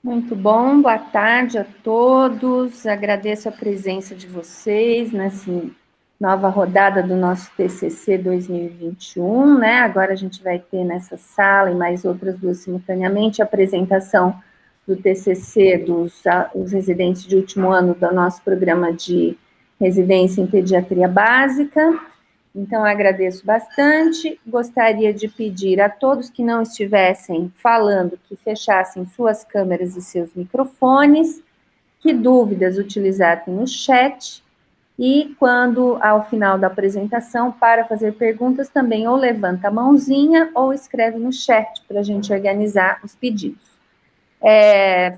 Muito bom, boa tarde a todos, agradeço a presença de vocês nessa nova rodada do nosso TCC 2021, né? Agora a gente vai ter nessa sala e mais outras duas simultaneamente a apresentação do TCC dos residentes de último ano do nosso programa de residência em pediatria básica. Então, agradeço bastante. Gostaria de pedir a todos que não estivessem falando que fechassem suas câmeras e seus microfones, que dúvidas utilizassem no chat, e quando, ao final da apresentação, para fazer perguntas, também ou levanta a mãozinha ou escreve no chat, para a gente organizar os pedidos.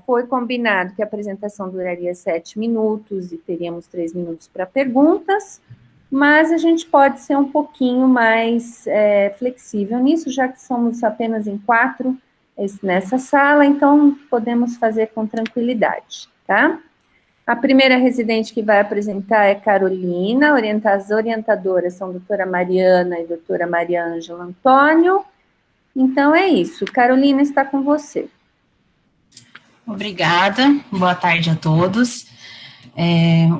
Foi combinado que a apresentação duraria 7 minutos e teríamos 3 minutos para perguntas, mas a gente pode ser um pouquinho mais flexível nisso, já que somos apenas em 4 nessa sala, então podemos fazer com tranquilidade, tá? A primeira residente que vai apresentar é Carolina, as orientadoras são a doutora Mariana e a doutora Maria Ângela Antônio. Então é isso, Carolina está com você. Obrigada, boa tarde a todos.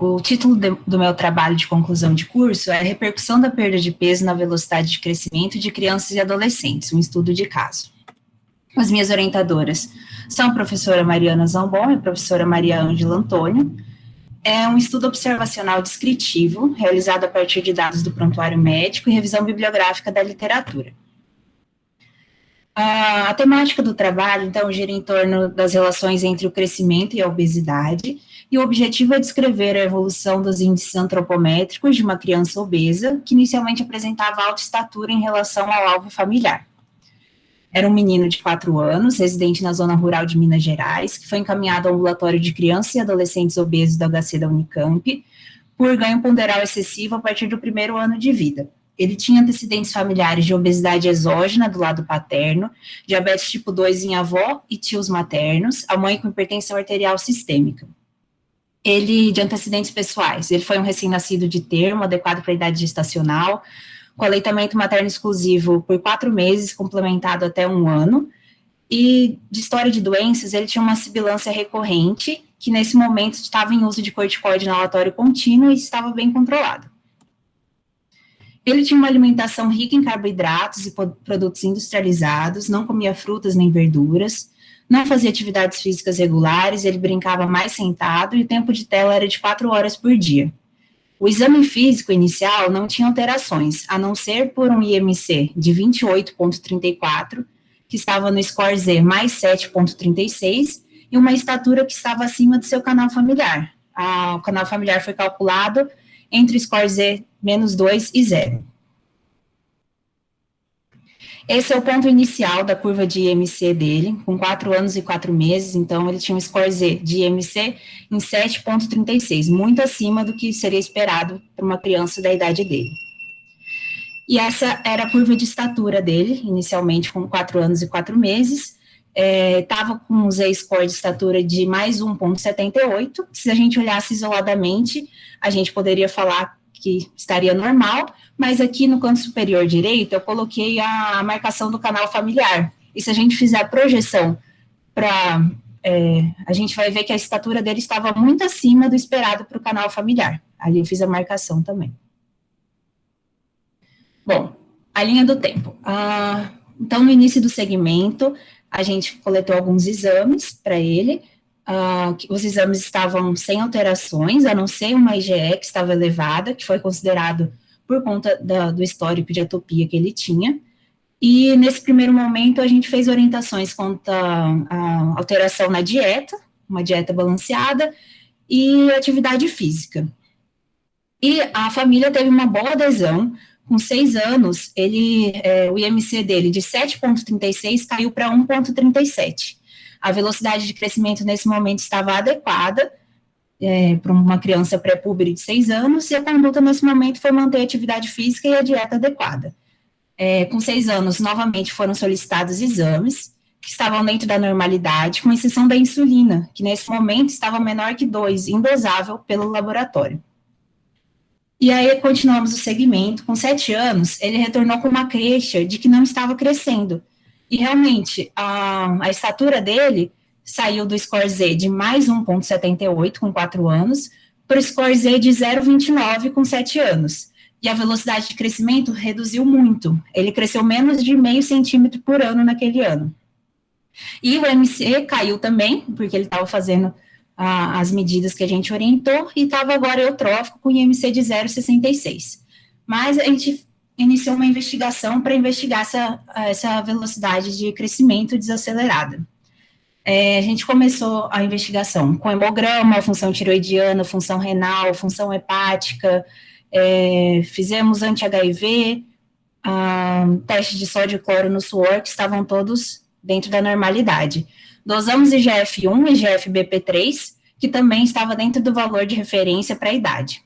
O título do meu trabalho de conclusão de curso é Repercussão da perda de peso na velocidade de crescimento de crianças e adolescentes, um estudo de caso. As minhas orientadoras são a professora Mariana Zambon e a professora Maria Ângela Antônio. É um estudo observacional descritivo, realizado a partir de dados do prontuário médico e revisão bibliográfica da literatura. A temática do trabalho, então, gira em torno das relações entre o crescimento e a obesidade, e o objetivo é descrever a evolução dos índices antropométricos de uma criança obesa, que inicialmente apresentava alta estatura em relação ao alvo familiar. Era um menino de 4 anos, residente na zona rural de Minas Gerais, que foi encaminhado ao ambulatório de crianças e adolescentes obesos do HC da Unicamp, por ganho ponderal excessivo a partir do 1º ano de vida. Ele tinha antecedentes familiares de obesidade exógena do lado paterno, diabetes tipo 2 em avó e tios maternos, a mãe com hipertensão arterial sistêmica. Ele, de antecedentes pessoais, ele foi um recém-nascido de termo, adequado para a idade gestacional, com aleitamento materno exclusivo por 4 meses, complementado até 1 ano, e de história de doenças, ele tinha uma sibilância recorrente, que nesse momento estava em uso de corticoide inalatório contínuo e estava bem controlado. Ele tinha uma alimentação rica em carboidratos e produtos industrializados, não comia frutas nem verduras, não fazia atividades físicas regulares, ele brincava mais sentado e o tempo de tela era de 4 horas por dia. O exame físico inicial não tinha alterações, a não ser por um IMC de 28,34, que estava no score Z mais 7,36, e uma estatura que estava acima do seu canal familiar. O canal familiar foi calculado entre o score Z menos 2 e 0. Esse é o ponto inicial da curva de IMC dele, com 4 anos e 4 meses, então ele tinha um score Z de IMC em 7,36, muito acima do que seria esperado para uma criança da idade dele. E essa era a curva de estatura dele, inicialmente com 4 anos e 4 meses, estava com um Z-score de estatura de mais 1,78, se a gente olhasse isoladamente, a gente poderia falar que estaria normal, mas aqui no canto superior direito eu coloquei a marcação do canal familiar, e se a gente fizer a projeção a gente vai ver que a estatura dele estava muito acima do esperado para o canal familiar, ali eu fiz a marcação também. Bom, a linha do tempo. Então, no início do segmento, a gente coletou alguns exames para ele. Os exames estavam sem alterações, a não ser uma IgE que estava elevada, que foi considerado por conta do histórico de atopia que ele tinha. E, nesse primeiro momento, a gente fez orientações quanto à alteração na dieta, uma dieta balanceada, e atividade física. E a família teve uma boa adesão. Com 6 anos, o IMC dele de 7,36 caiu para 1,37. A velocidade de crescimento nesse momento estava adequada, para uma criança pré-púbere de 6 anos, e a conduta nesse momento foi manter a atividade física e a dieta adequada. Com 6 anos, novamente foram solicitados exames, que estavam dentro da normalidade, com exceção da insulina, que nesse momento estava menor que 2, indosável pelo laboratório. E aí continuamos o segmento. Com 7 anos, ele retornou com uma queixa de que não estava crescendo. E realmente, a estatura dele saiu do score Z de mais 1,78 com 4 anos, para o score Z de 0,29 com 7 anos. E a velocidade de crescimento reduziu muito. Ele cresceu menos de 0,5 centímetro por ano naquele ano. E o MC caiu também, porque ele estava fazendo as medidas que a gente orientou, e estava agora eutrófico com IMC de 0,66. Mas a gente iniciou uma investigação para investigar essa velocidade de crescimento desacelerada. A gente começou a investigação com hemograma, função tiroidiana, função renal, função hepática, fizemos anti-HIV, teste de sódio e cloro no suor, que estavam todos dentro da normalidade. Dosamos IGF-1 e IGF-BP3, que também estava dentro do valor de referência para a idade.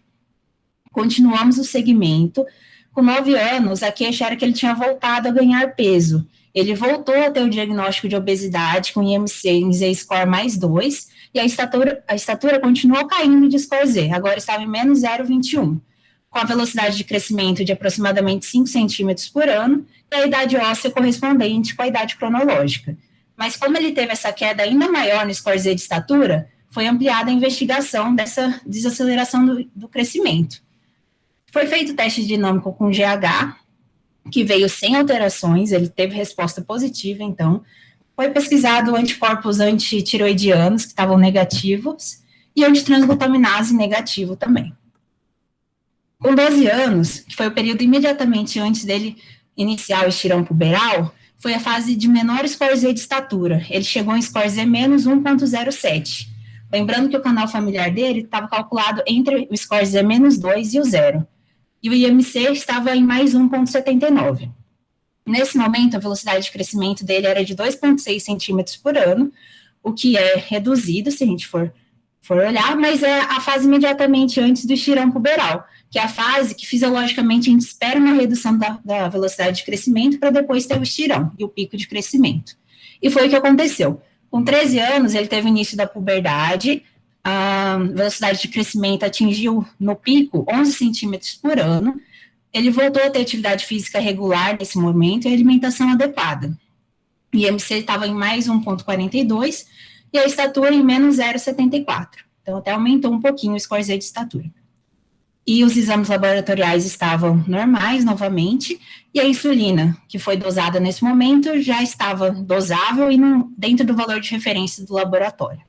Continuamos o segmento. Com 9 anos, a queixa era que ele tinha voltado a ganhar peso. Ele voltou a ter o diagnóstico de obesidade com IMC em Z-score mais 2, e a estatura continuou caindo de score Z, agora estava em menos 0,21, com a velocidade de crescimento de aproximadamente 5 centímetros por ano, e a idade óssea correspondente com a idade cronológica. Mas como ele teve essa queda ainda maior no score Z de estatura, foi ampliada a investigação dessa desaceleração do crescimento. Foi feito o teste dinâmico com GH, que veio sem alterações, ele teve resposta positiva, então. Foi pesquisado anticorpos antitiroidianos, que estavam negativos, e antitransglutaminase negativo também. Com 12 anos, que foi o período imediatamente antes dele iniciar o estirão puberal, foi a fase de menor score Z de estatura. Ele chegou em score Z menos 1,07. Lembrando que o canal familiar dele estava calculado entre o score Z menos 2 e o 0. E o IMC estava em mais 1,79. Nesse momento, a velocidade de crescimento dele era de 2,6 centímetros por ano, o que é reduzido, se a gente for olhar, mas é a fase imediatamente antes do estirão puberal, que é a fase que fisiologicamente a gente espera uma redução da velocidade de crescimento para depois ter o estirão e o pico de crescimento. E foi o que aconteceu. Com 13 anos, ele teve o início da puberdade, a velocidade de crescimento atingiu no pico 11 centímetros por ano, ele voltou a ter atividade física regular nesse momento e alimentação adequada. O IMC estava em mais 1,42 e a estatura em menos 0,74. Então, até aumentou um pouquinho o score Z de estatura. E os exames laboratoriais estavam normais novamente, e a insulina, que foi dosada nesse momento, já estava dosável e dentro do valor de referência do laboratório.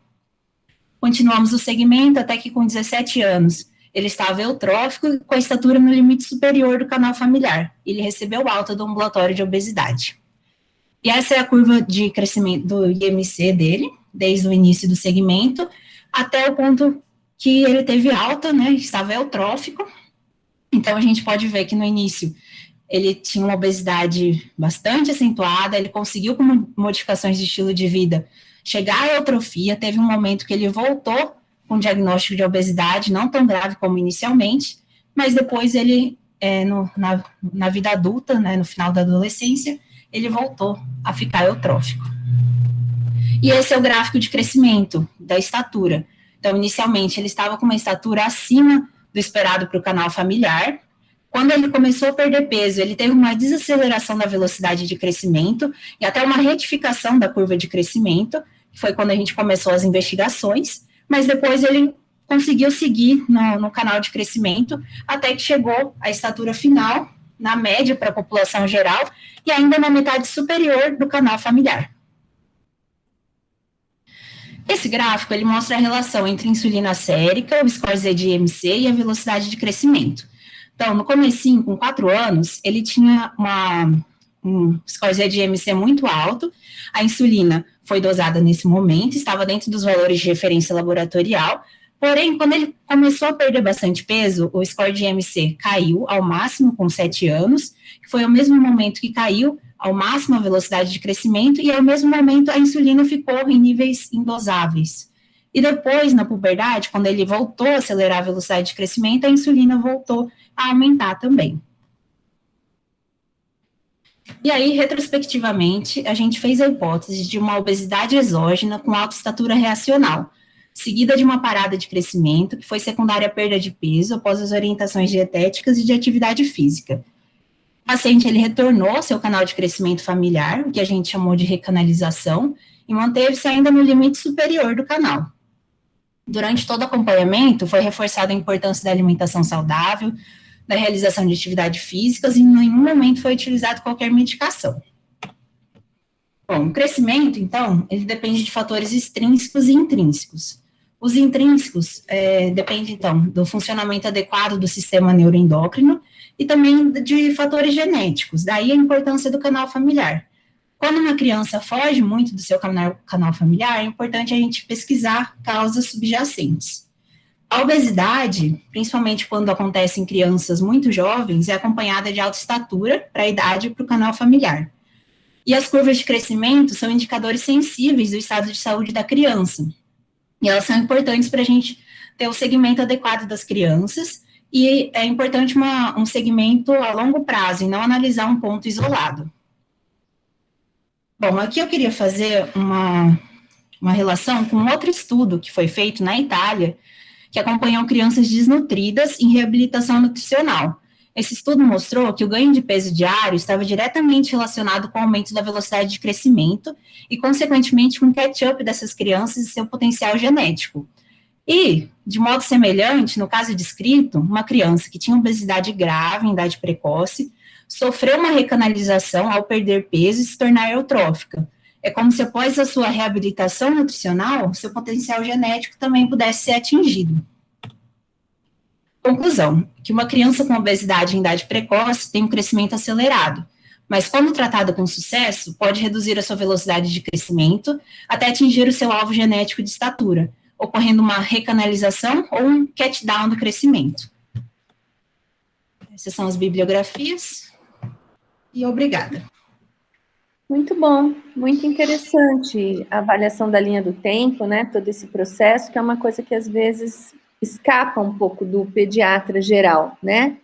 Continuamos o segmento até que com 17 anos, ele estava eutrófico com a estatura no limite superior do canal familiar. Ele recebeu alta do ambulatório de obesidade. E essa é a curva de crescimento do IMC dele, desde o início do segmento, até o ponto que ele teve alta, né, estava eutrófico. Então, a gente pode ver que no início ele tinha uma obesidade bastante acentuada, ele conseguiu, com modificações de estilo de vida, chegar à eutrofia, teve um momento que ele voltou com diagnóstico de obesidade, não tão grave como inicialmente, mas depois ele, na vida adulta, né, no final da adolescência, ele voltou a ficar eutrófico. E esse é o gráfico de crescimento da estatura. Então, inicialmente, ele estava com uma estatura acima do esperado para o canal familiar. Quando ele começou a perder peso, ele teve uma desaceleração da velocidade de crescimento e até uma retificação da curva de crescimento, que foi quando a gente começou as investigações, mas depois ele conseguiu seguir no canal de crescimento, até que chegou à estatura final, na média para a população geral, e ainda na metade superior do canal familiar. Esse gráfico, ele mostra a relação entre insulina sérica, o score Z de IMC e a velocidade de crescimento. Então, no comecinho, com 4 anos, ele tinha um score Z de IMC muito alto, a insulina foi dosada nesse momento, estava dentro dos valores de referência laboratorial, porém, quando ele começou a perder bastante peso, o score de IMC caiu ao máximo com 7 anos, que foi ao mesmo momento que caiu ao máximo a velocidade de crescimento, e ao mesmo momento a insulina ficou em níveis indosáveis. E depois, na puberdade, quando ele voltou a acelerar a velocidade de crescimento, a insulina voltou a aumentar também. E aí, retrospectivamente, a gente fez a hipótese de uma obesidade exógena com alta estatura reacional, seguida de uma parada de crescimento, que foi secundária à perda de peso após as orientações dietéticas e de atividade física. O paciente, ele retornou ao seu canal de crescimento familiar, o que a gente chamou de recanalização, e manteve-se ainda no limite superior do canal. Durante todo o acompanhamento, foi reforçada a importância da alimentação saudável, da realização de atividades físicas, e em nenhum momento foi utilizado qualquer medicação. Bom, o crescimento, então, ele depende de fatores extrínsecos e intrínsecos. Os intrínsecos dependem, então, do funcionamento adequado do sistema neuroendócrino e também de fatores genéticos, daí a importância do canal familiar. Quando uma criança foge muito do seu canal familiar, é importante a gente pesquisar causas subjacentes. A obesidade, principalmente quando acontece em crianças muito jovens, é acompanhada de alta estatura para a idade e para o canal familiar. E as curvas de crescimento são indicadores sensíveis do estado de saúde da criança. E elas são importantes para a gente ter o segmento adequado das crianças, e é importante um segmento a longo prazo, e não analisar um ponto isolado. Bom, aqui eu queria fazer uma relação com outro estudo que foi feito na Itália, que acompanhou crianças desnutridas em reabilitação nutricional. Esse estudo mostrou que o ganho de peso diário estava diretamente relacionado com o aumento da velocidade de crescimento e, consequentemente, com o catch-up dessas crianças e seu potencial genético. E, de modo semelhante, no caso descrito, uma criança que tinha obesidade grave em idade precoce sofreu uma recanalização ao perder peso e se tornar eutrófica. É como se após a sua reabilitação nutricional, seu potencial genético também pudesse ser atingido. Conclusão, que uma criança com obesidade em idade precoce tem um crescimento acelerado, mas quando tratada com sucesso, pode reduzir a sua velocidade de crescimento até atingir o seu alvo genético de estatura, ocorrendo uma recanalização ou um catch-down do crescimento. Essas são as bibliografias, e obrigada. Muito bom, muito interessante a avaliação da linha do tempo, né, todo esse processo, que é uma coisa que às vezes escapa um pouco do pediatra geral, né,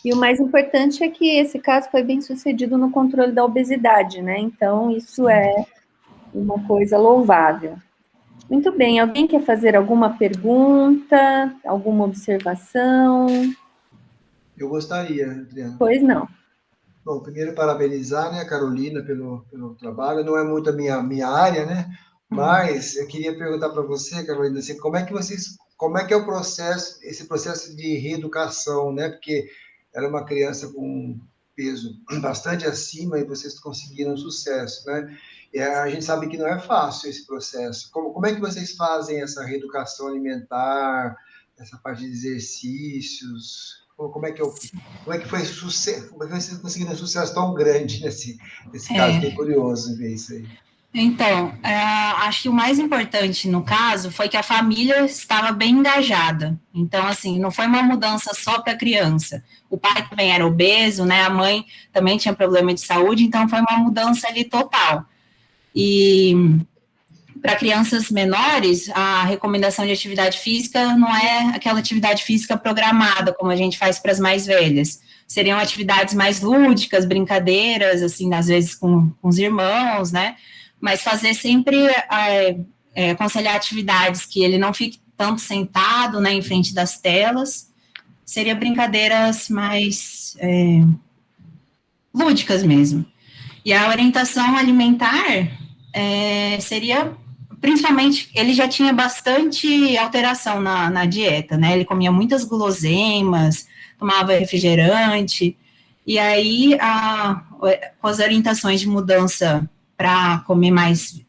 e o mais importante é que esse caso foi bem sucedido no controle da obesidade, né, então isso é uma coisa louvável. Muito bem, alguém quer fazer alguma pergunta, alguma observação? Eu gostaria, Adriana. Pois não. Bom, primeiro parabenizar, né, a Carolina pelo trabalho. Não é muito a minha área, né? Mas eu queria perguntar para você, Carolina, assim, como é que é o processo, esse processo de reeducação, né? Porque ela é uma criança com peso bastante acima e vocês conseguiram sucesso, né? E a gente sabe que não é fácil esse processo. Como é que vocês fazem essa reeducação alimentar, essa parte de exercícios? Como é que foi sucesso? Como é que vocês conseguiram um sucesso tão grande nesse caso? Fiquei curioso em ver isso aí. Então, acho que o mais importante no caso foi que a família estava bem engajada. Então, assim, não foi uma mudança só para a criança. O pai também era obeso, né? A mãe também tinha problema de saúde, então foi uma mudança ali total. E para crianças menores, a recomendação de atividade física não é aquela atividade física programada, como a gente faz para as mais velhas. Seriam atividades mais lúdicas, brincadeiras, assim, às vezes com os irmãos, né? Mas fazer sempre, aconselhar atividades que ele não fique tanto sentado, né, em frente das telas. Seria brincadeiras mais lúdicas mesmo. E a orientação alimentar seria, principalmente, ele já tinha bastante alteração na dieta, né? Ele comia muitas guloseimas, tomava refrigerante, e aí, com as orientações de mudança para comer mais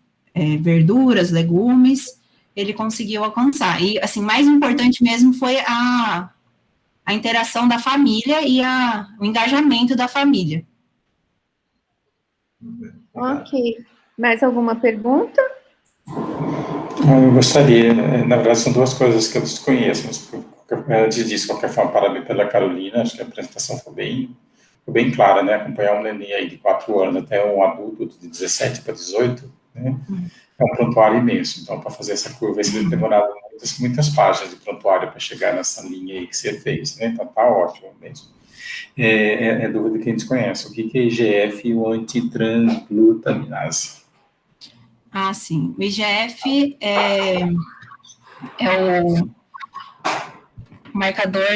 verduras, legumes, ele conseguiu alcançar. E, assim, mais importante mesmo foi a interação da família e o engajamento da família. Ok. Mais alguma pergunta? Eu gostaria, na verdade são duas coisas que eu desconheço, mas antes disso, de qualquer forma, parabéns pela Carolina, acho que a apresentação foi bem clara, né, acompanhar um neném aí de 4 anos até um adulto de 17 para 18, né, É um prontuário imenso, então, para fazer essa curva, eles demoraram muitas páginas de prontuário para chegar nessa linha aí que você fez, né? Então, tá ótimo mesmo. É dúvida que a gente conhece. O que é IGF e o antitransglutaminase? Ah, sim. O IGF é o marcador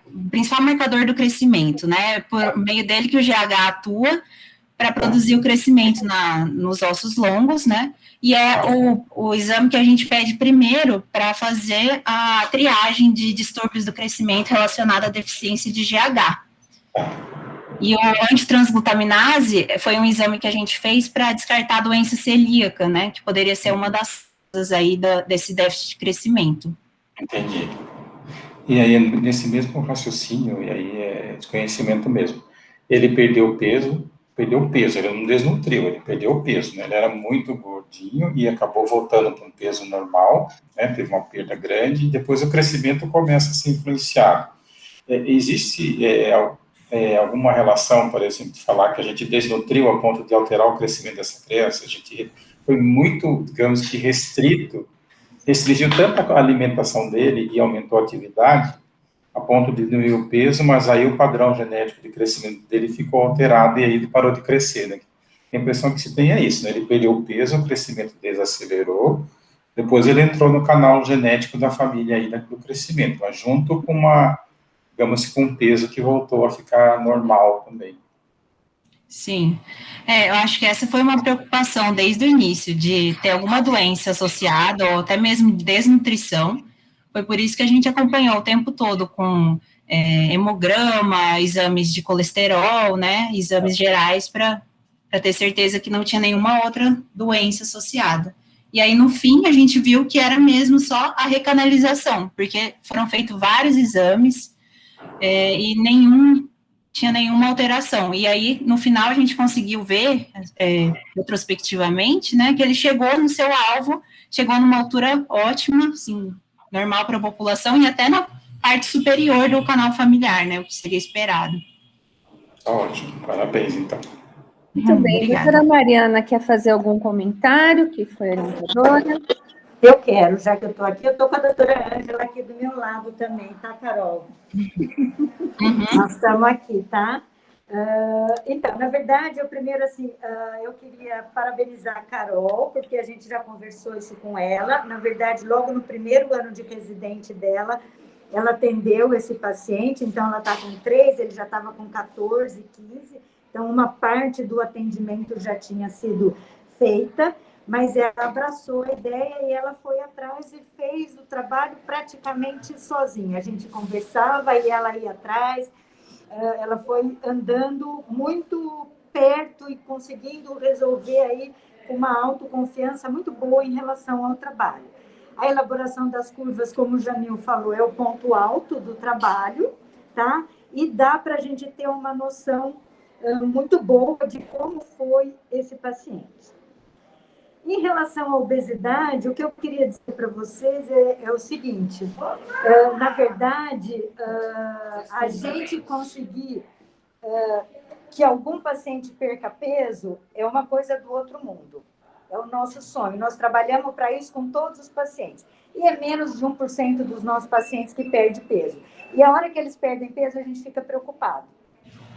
o principal marcador do crescimento, né? Por meio dele que o GH atua para produzir o crescimento nos ossos longos, né? E é o exame que a gente pede primeiro para fazer a triagem de distúrbios do crescimento relacionado à deficiência de GH. E o antitransglutaminase foi um exame que a gente fez para descartar a doença celíaca, né? Que poderia ser uma das causas aí desse déficit de crescimento. Entendi. E aí, nesse mesmo raciocínio, e aí é desconhecimento mesmo, ele perdeu o peso, ele não desnutriu, ele perdeu o peso, né? Ele era muito gordinho e acabou voltando para um peso normal, né? Teve uma perda grande, e depois o crescimento começa a se influenciar. Existe alguma relação, por exemplo, de falar que a gente desnutriu a ponto de alterar o crescimento dessa criança? A gente foi muito, digamos que, restringiu tanto a alimentação dele e aumentou a atividade, a ponto de diminuir o peso, mas aí o padrão genético de crescimento dele ficou alterado e aí ele parou de crescer, né? A impressão que se tem é isso, né? Ele perdeu o peso, o crescimento desacelerou, depois ele entrou no canal genético da família aí do crescimento, mas junto com digamos, com um peso que voltou a ficar normal também. Sim, eu acho que essa foi uma preocupação desde o início, de ter alguma doença associada, ou até mesmo desnutrição. Foi por isso que a gente acompanhou o tempo todo com hemograma, exames de colesterol, né, exames gerais, para ter certeza que não tinha nenhuma outra doença associada. E aí, no fim, a gente viu que era mesmo só a recanalização, porque foram feitos vários exames, e tinha nenhuma alteração. E aí, no final, a gente conseguiu ver, retrospectivamente, né, que ele chegou no seu alvo, chegou numa altura ótima, assim, normal para a população, e até na parte superior do canal familiar, né, o que seria esperado. Ótimo, parabéns, então. Muito bem. Obrigada. Doutora Mariana, quer fazer algum comentário, que foi orientadora? Eu quero, já que eu estou aqui, eu estou com a doutora Ângela aqui do meu lado também, tá, Carol? Nós estamos aqui, tá? Então, na verdade, eu primeiro, assim, eu queria parabenizar a Carol, porque a gente já conversou isso com ela. Na verdade, logo no primeiro ano de residente dela, ela atendeu esse paciente, então ela está com 3, ele já estava com 14, 15, então uma parte do atendimento já tinha sido feita, mas ela abraçou a ideia e ela foi atrás e fez o trabalho praticamente sozinha. A gente conversava e ela ia atrás, ela foi andando muito perto e conseguindo resolver aí com uma autoconfiança muito boa em relação ao trabalho. A elaboração das curvas, como o Jamil falou, é o ponto alto do trabalho, tá? E dá para a gente ter uma noção muito boa de como foi esse paciente. Em relação à obesidade, o que eu queria dizer para vocês é o seguinte, na verdade, a gente conseguir que algum paciente perca peso é uma coisa do outro mundo, é o nosso sonho, nós trabalhamos para isso com todos os pacientes, e é menos de 1% dos nossos pacientes que perde peso, e a hora que eles perdem peso, a gente fica preocupado.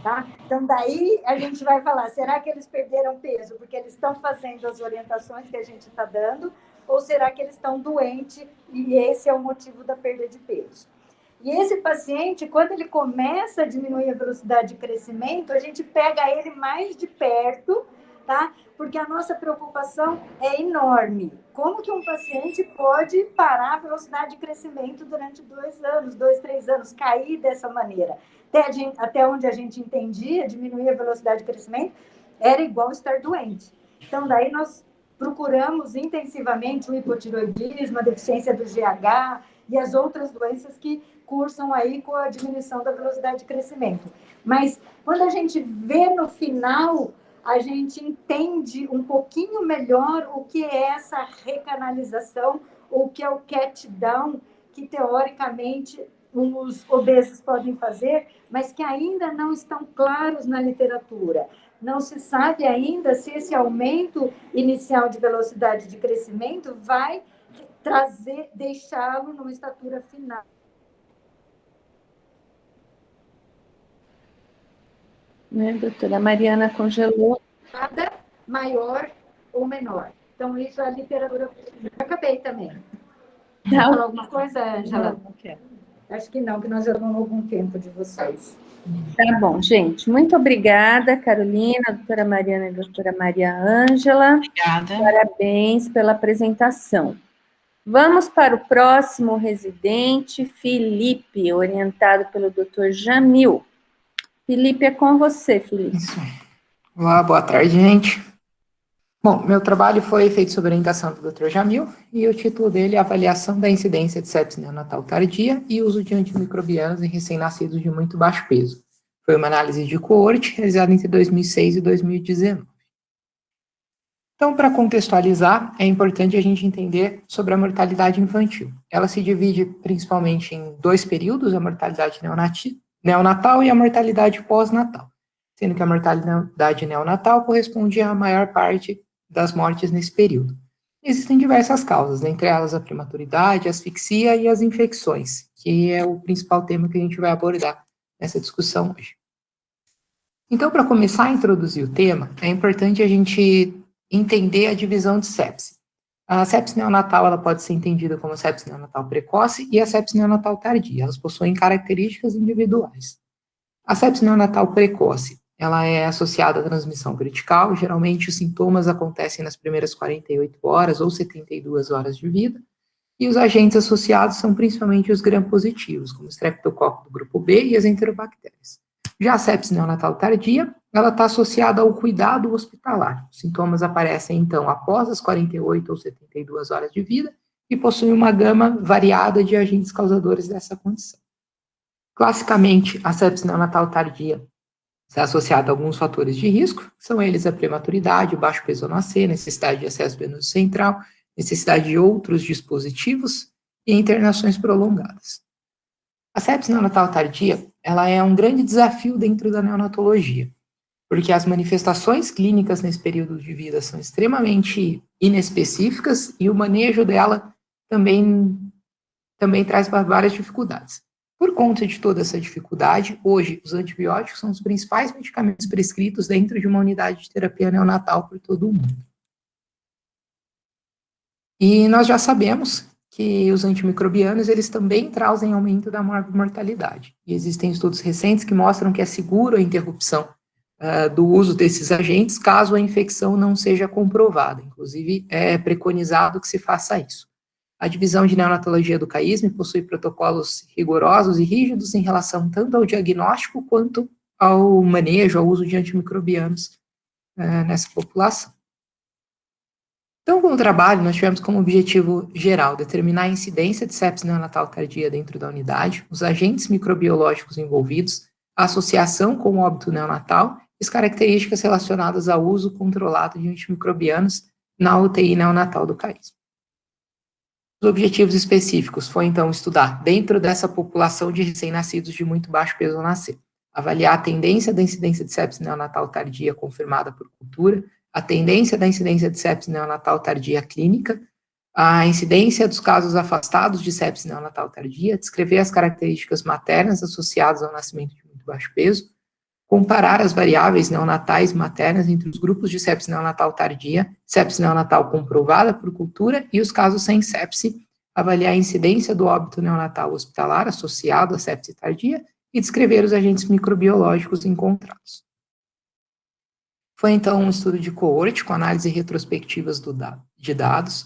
Tá? Então, daí a gente vai falar, será que eles perderam peso porque eles estão fazendo as orientações que a gente está dando, ou será que eles estão doentes e esse é o motivo da perda de peso? E esse paciente, quando ele começa a diminuir a velocidade de crescimento, a gente pega ele mais de perto, tá? Porque a nossa preocupação é enorme. Como que um paciente pode parar a velocidade de crescimento durante 2 anos, 2, 3 anos, cair dessa maneira? Até onde a gente entendia, diminuir a velocidade de crescimento era igual estar doente. Então, daí nós procuramos intensivamente o hipotireoidismo, a deficiência do GH e as outras doenças que cursam aí com a diminuição da velocidade de crescimento. Mas, quando a gente vê no final, a gente entende um pouquinho melhor o que é essa recanalização, o que é o cat down, que teoricamente os obesos podem fazer, mas que ainda não estão claros na literatura. Não se sabe ainda se esse aumento inicial de velocidade de crescimento vai deixá-lo numa estatura final. Doutora Mariana congelou. Nada maior ou menor. Então, isso é a literatura. Acabei também. Quer falar alguma coisa, Angela? Não quero. Acho que não, que nós já vamos algum tempo de vocês. Tá bom, gente. Muito obrigada, Carolina, doutora Mariana e doutora Maria Ângela. Obrigada. Parabéns pela apresentação. Vamos para o próximo residente, Felipe, orientado pelo doutor Jamil. Felipe, é com você, Felipe. Isso. Olá, boa tarde, gente. Bom, meu trabalho foi feito sob orientação do Dr. Jamil, e o título dele é Avaliação da incidência de sepse neonatal tardia e uso de antimicrobianos em recém-nascidos de muito baixo peso. Foi uma análise de coorte realizada entre 2006 e 2019. Então, para contextualizar, é importante a gente entender sobre a mortalidade infantil. Ela se divide principalmente em 2 períodos, a mortalidade neonatal e a mortalidade pós-natal, sendo que a mortalidade neonatal corresponde à maior parte das mortes nesse período. Existem diversas causas, entre elas a prematuridade, a asfixia e as infecções, que é o principal tema que a gente vai abordar nessa discussão hoje. Então, para começar a introduzir o tema, é importante a gente entender a divisão de sepse. A sepse neonatal ela pode ser entendida como a sepse neonatal precoce e a sepse neonatal tardia. Elas possuem características individuais. A sepse neonatal precoce, ela é associada à transmissão vertical. Geralmente, os sintomas acontecem nas primeiras 48 horas ou 72 horas de vida, e os agentes associados são principalmente os gram-positivos, como o streptococcus do grupo B e as enterobactérias. Já a sepse neonatal tardia, ela está associada ao cuidado hospitalar. Os sintomas aparecem, então, após as 48 ou 72 horas de vida e possuem uma gama variada de agentes causadores dessa condição. Classicamente, a sepse neonatal tardia está associada a alguns fatores de risco, que são eles a prematuridade, o baixo peso ao nascer, necessidade de acesso venoso central, necessidade de outros dispositivos e internações prolongadas. A sepse neonatal tardia, ela é um grande desafio dentro da neonatologia, porque as manifestações clínicas nesse período de vida são extremamente inespecíficas e o manejo dela também traz várias dificuldades. Por conta de toda essa dificuldade, hoje os antibióticos são os principais medicamentos prescritos dentro de uma unidade de terapia neonatal por todo o mundo. E nós já sabemos que os antimicrobianos, eles também trazem aumento da mortalidade. E existem estudos recentes que mostram que é seguro a interrupção do uso desses agentes, caso a infecção não seja comprovada. Inclusive, é preconizado que se faça isso. A divisão de neonatologia do CAISM possui protocolos rigorosos e rígidos em relação tanto ao diagnóstico quanto ao manejo, ao uso de antimicrobianos nessa população. Então, com o trabalho, nós tivemos como objetivo geral determinar a incidência de sepse neonatal tardia dentro da unidade, os agentes microbiológicos envolvidos, a associação com o óbito neonatal e as características relacionadas ao uso controlado de antimicrobianos na UTI neonatal do CAISM. Os objetivos específicos foi, então, estudar, dentro dessa população de recém-nascidos de muito baixo peso ao nascer, avaliar a tendência da incidência de sepse neonatal tardia confirmada por cultura, a tendência da incidência de sepse neonatal tardia clínica, a incidência dos casos afastados de sepse neonatal tardia, descrever as características maternas associadas ao nascimento de muito baixo peso, comparar as variáveis neonatais e maternas entre os grupos de sepse neonatal tardia, sepse neonatal comprovada por cultura e os casos sem sepse, avaliar a incidência do óbito neonatal hospitalar associado à sepse tardia e descrever os agentes microbiológicos encontrados. Foi, então, um estudo de coorte com análise retrospectivas de dados.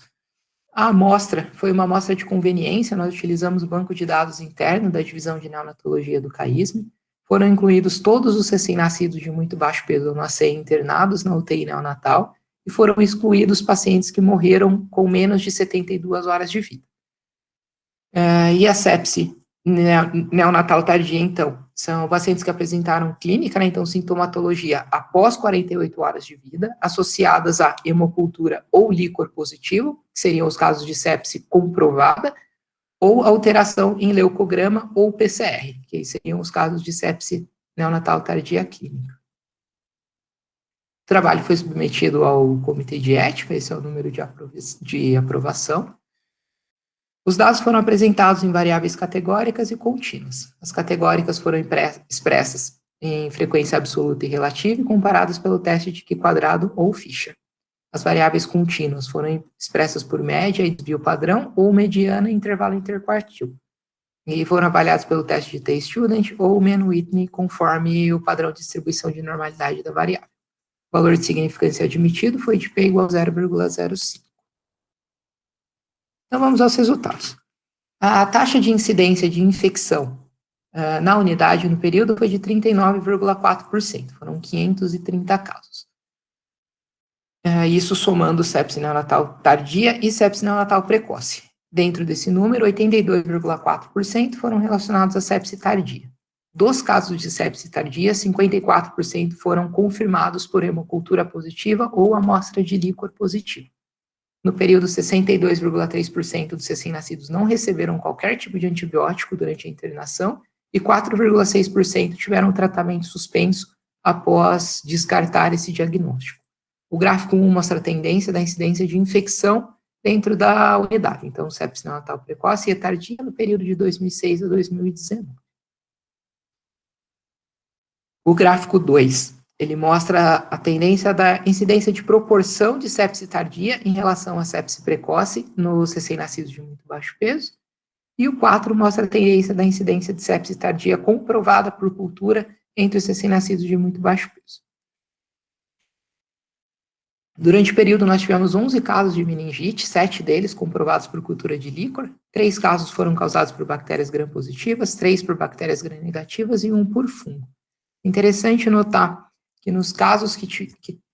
A amostra foi uma amostra de conveniência, nós utilizamos o banco de dados interno da divisão de neonatologia do CAISM. Foram incluídos todos os recém-nascidos de muito baixo peso ao nascer internados na UTI neonatal e foram excluídos pacientes que morreram com menos de 72 horas de vida. E a sepse neonatal tardia, então, são pacientes que apresentaram clínica, né, então sintomatologia após 48 horas de vida, associadas a hemocultura ou líquor positivo, que seriam os casos de sepse comprovada, ou alteração em leucograma ou PCR, que seriam os casos de sepse neonatal tardia clínica. O trabalho foi submetido ao Comitê de Ética, esse é o número de aprovação. Os dados foram apresentados em variáveis categóricas e contínuas. As categóricas foram expressas em frequência absoluta e relativa e comparadas pelo teste de Q² ou Fisher. As variáveis contínuas foram expressas por média e desvio padrão ou mediana e intervalo interquartil. E foram avaliados pelo teste de T-Student ou Mann-Whitney, conforme o padrão de distribuição de normalidade da variável. O valor de significância admitido foi de P igual a 0,05. Então, vamos aos resultados. A taxa de incidência de infecção na unidade no período foi de 39,4%, foram 530 casos. Isso somando sepse neonatal tardia e sepse neonatal precoce. Dentro desse número, 82,4% foram relacionados à sepse tardia. Dos casos de sepse tardia, 54% foram confirmados por hemocultura positiva ou amostra de líquor positiva. No período, 62,3% dos recém-nascidos não receberam qualquer tipo de antibiótico durante a internação e 4,6% tiveram tratamento suspenso após descartar esse diagnóstico. O gráfico 1 mostra a tendência da incidência de infecção dentro da unidade. Então, sepse neonatal precoce e tardia no período de 2006 a 2019. O gráfico 2, ele mostra a tendência da incidência de proporção de sepse tardia em relação à sepse precoce nos recém-nascidos de muito baixo peso. E o 4 mostra a tendência da incidência de sepse tardia comprovada por cultura entre os recém-nascidos de muito baixo peso. Durante o período, nós tivemos 11 casos de meningite, 7 deles comprovados por cultura de líquor, 3 casos foram causados por bactérias gram-positivas, 3 por bactérias gram-negativas e 1 por fungo. Interessante notar que nos casos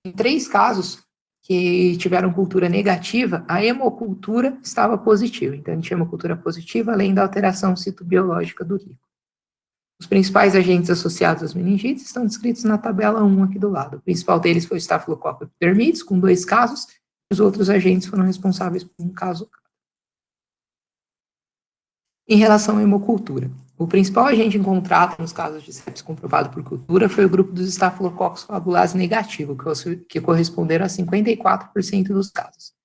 em 3 casos que tiveram cultura negativa, a hemocultura estava positiva. Então, a gente tinha hemocultura positiva, além da alteração citobiológica do líquor. Os principais agentes associados às meningites estão descritos na tabela 1 aqui do lado. O principal deles foi o Staphylococcus epidermidis, com 2 casos, e os outros agentes foram responsáveis por um caso. Em relação à hemocultura, o principal agente encontrado nos casos de sepse comprovado por cultura foi o grupo dos Staphylococcus coagulase negativo, que corresponderam a 54% dos casos.